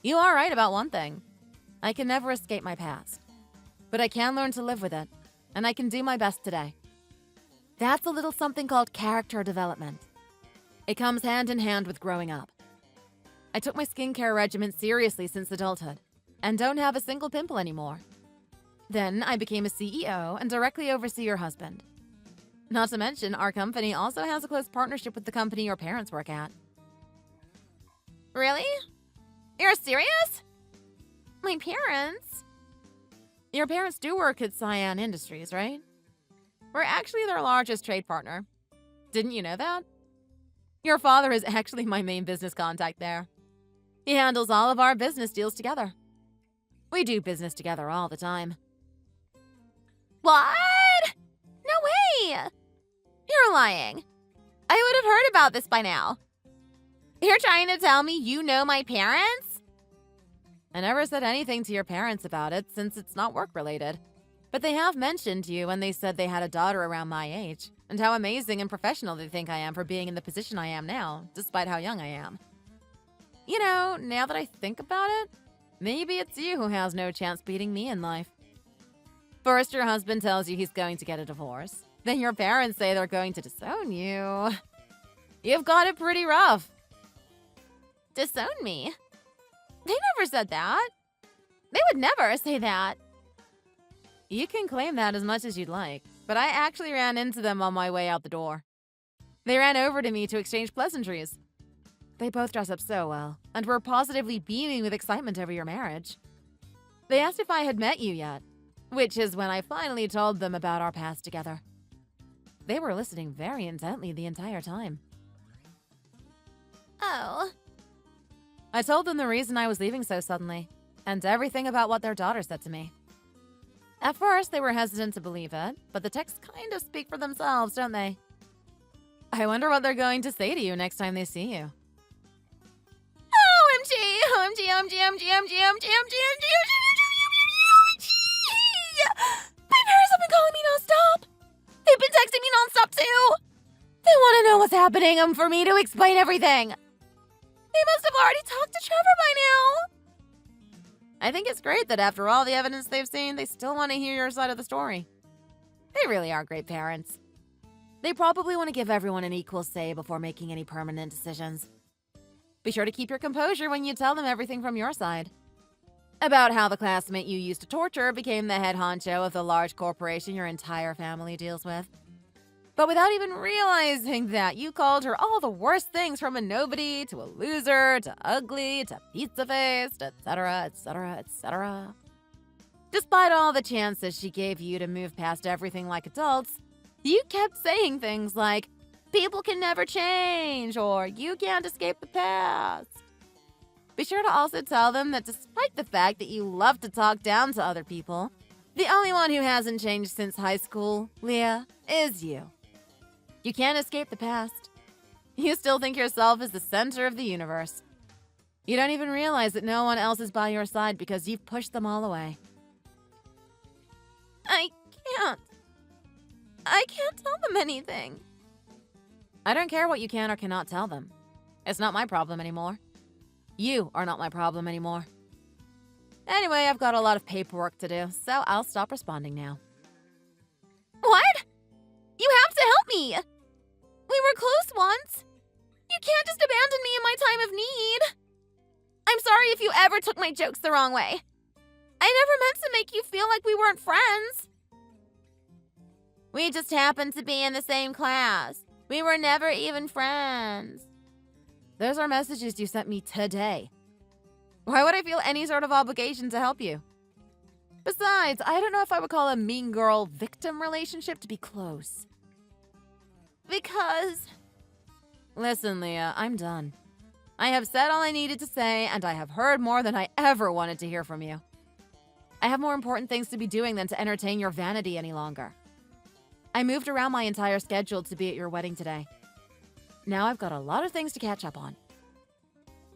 You are right about one thing. I can never escape my past. But I can learn to live with it. And I can do my best today. That's a little something called character development. It comes hand in hand with growing up. I took my skincare regimen seriously since adulthood, and don't have a single pimple anymore. Then I became a CEO and directly oversee your husband. Not to mention, our company also has a close partnership with the company your parents work at. Really? You're serious? My parents? Your parents do work at Cyan Industries, right? We're actually their largest trade partner. Didn't you know that? Your father is actually my main business contact there. He handles all of our business deals together. We do business together all the time. What? No way! You're lying. I would have heard about this by now. You're trying to tell me you know my parents? I never said anything to your parents about it since it's not work-related. But they have mentioned you when they said they had a daughter around my age, and how amazing and professional they think I am for being in the position I am now, despite how young I am. You know, now that I think about it, maybe it's you who has no chance beating me in life. First, your husband tells you he's going to get a divorce. Then your parents say they're going to disown you. You've got it pretty rough. Disown me? They never said that. They would never say that. You can claim that as much as you'd like, but I actually ran into them on my way out the door. They ran over to me to exchange pleasantries. They both dress up so well, and were positively beaming with excitement over your marriage. They asked if I had met you yet, which is when I finally told them about our past together. They were listening very intently the entire time. Oh. I told them the reason I was leaving so suddenly, and everything about what their daughter said to me. At first, they were hesitant to believe it, but the texts kind of speak for themselves, don't they? I wonder what they're going to say to you next time they see you. OMG! OMG! OMG! OMG! OMG! OMG! OMG! My parents have been calling me nonstop. They've been texting me nonstop too. They want to know what's happening and for me to explain everything. They must have already talked to Trevor by now. I think it's great that after all the evidence they've seen, they still want to hear your side of the story. They really are great parents. They probably want to give everyone an equal say before making any permanent decisions. Be sure to keep your composure when you tell them everything from your side. About how the classmate you used to torture became the head honcho of the large corporation your entire family deals with. But without even realizing that, you called her all the worst things, from a nobody to a loser to ugly to pizza faced, etc., etc., etc. Despite all the chances she gave you to move past everything like adults, you kept saying things like, people can never change, or you can't escape the past. Be sure to also tell them that despite the fact that you love to talk down to other people, the only one who hasn't changed since high school, Leah, is you. You can't escape the past. You still think yourself is the center of the universe. You don't even realize that no one else is by your side because you've pushed them all away. I can't tell them anything. I don't care what you can or cannot tell them. It's not my problem anymore. You are not my problem anymore. Anyway, I've got a lot of paperwork to do, so I'll stop responding now. What? You have to help me! We were close once. You can't just abandon me in my time of need. I'm sorry if you ever took my jokes the wrong way. I never meant to make you feel like we weren't friends. We just happened to be in the same class. We were never even friends. Those are messages you sent me today. Why would I feel any sort of obligation to help you? Besides, I don't know if I would call a mean girl-victim relationship to be close. Because... Listen, Leah, I'm done. I have said all I needed to say, and I have heard more than I ever wanted to hear from you. I have more important things to be doing than to entertain your vanity any longer. I moved around my entire schedule to be at your wedding today. Now I've got a lot of things to catch up on.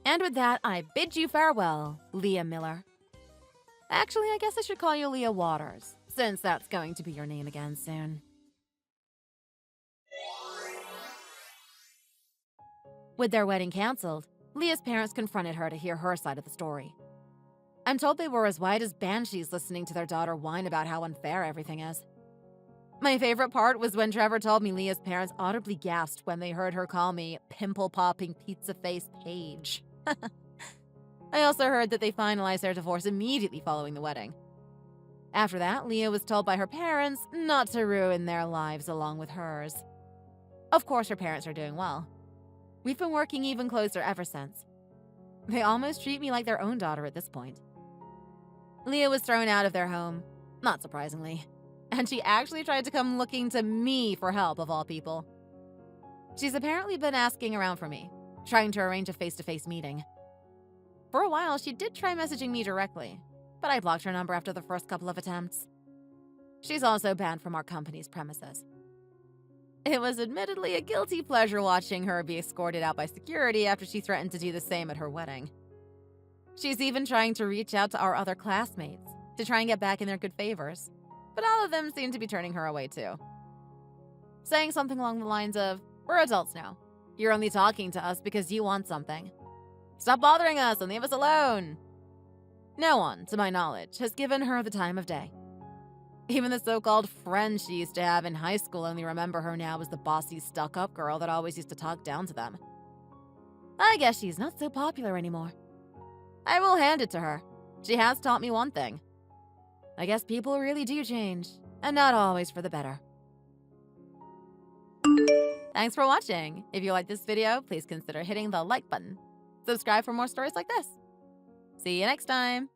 And with that, I bid you farewell, Leah Miller. Actually, I guess I should call you Leah Waters, since that's going to be your name again soon. With their wedding canceled, Leah's parents confronted her to hear her side of the story. I'm told they were as white as banshees listening to their daughter whine about how unfair everything is. My favorite part was when Trevor told me Leah's parents audibly gasped when they heard her call me pimple-popping pizza-face Paige. I also heard that they finalized their divorce immediately following the wedding. After that, Leah was told by her parents not to ruin their lives along with hers. Of course, her parents are doing well. We've been working even closer ever since. They almost treat me like their own daughter at this point. Leah was thrown out of their home, not surprisingly, and she actually tried to come looking to me for help, of all people. She's apparently been asking around for me, trying to arrange a face-to-face meeting. For a while, she did try messaging me directly, but I blocked her number after the first couple of attempts. She's also banned from our company's premises. It was admittedly a guilty pleasure watching her be escorted out by security after she threatened to do the same at her wedding. She's even trying to reach out to our other classmates to try and get back in their good favors, but all of them seem to be turning her away too. Saying something along the lines of, "We're adults now. You're only talking to us because you want something. Stop bothering us and leave us alone." No one, to my knowledge, has given her the time of day. Even the so-called friends she used to have in high school only remember her now as the bossy, stuck-up girl that always used to talk down to them. I guess she's not so popular anymore. I will hand it to her. She has taught me one thing. I guess people really do change, and not always for the better. Thanks for watching. If you liked this video, please consider hitting the like button. Subscribe for more stories like this. See you next time.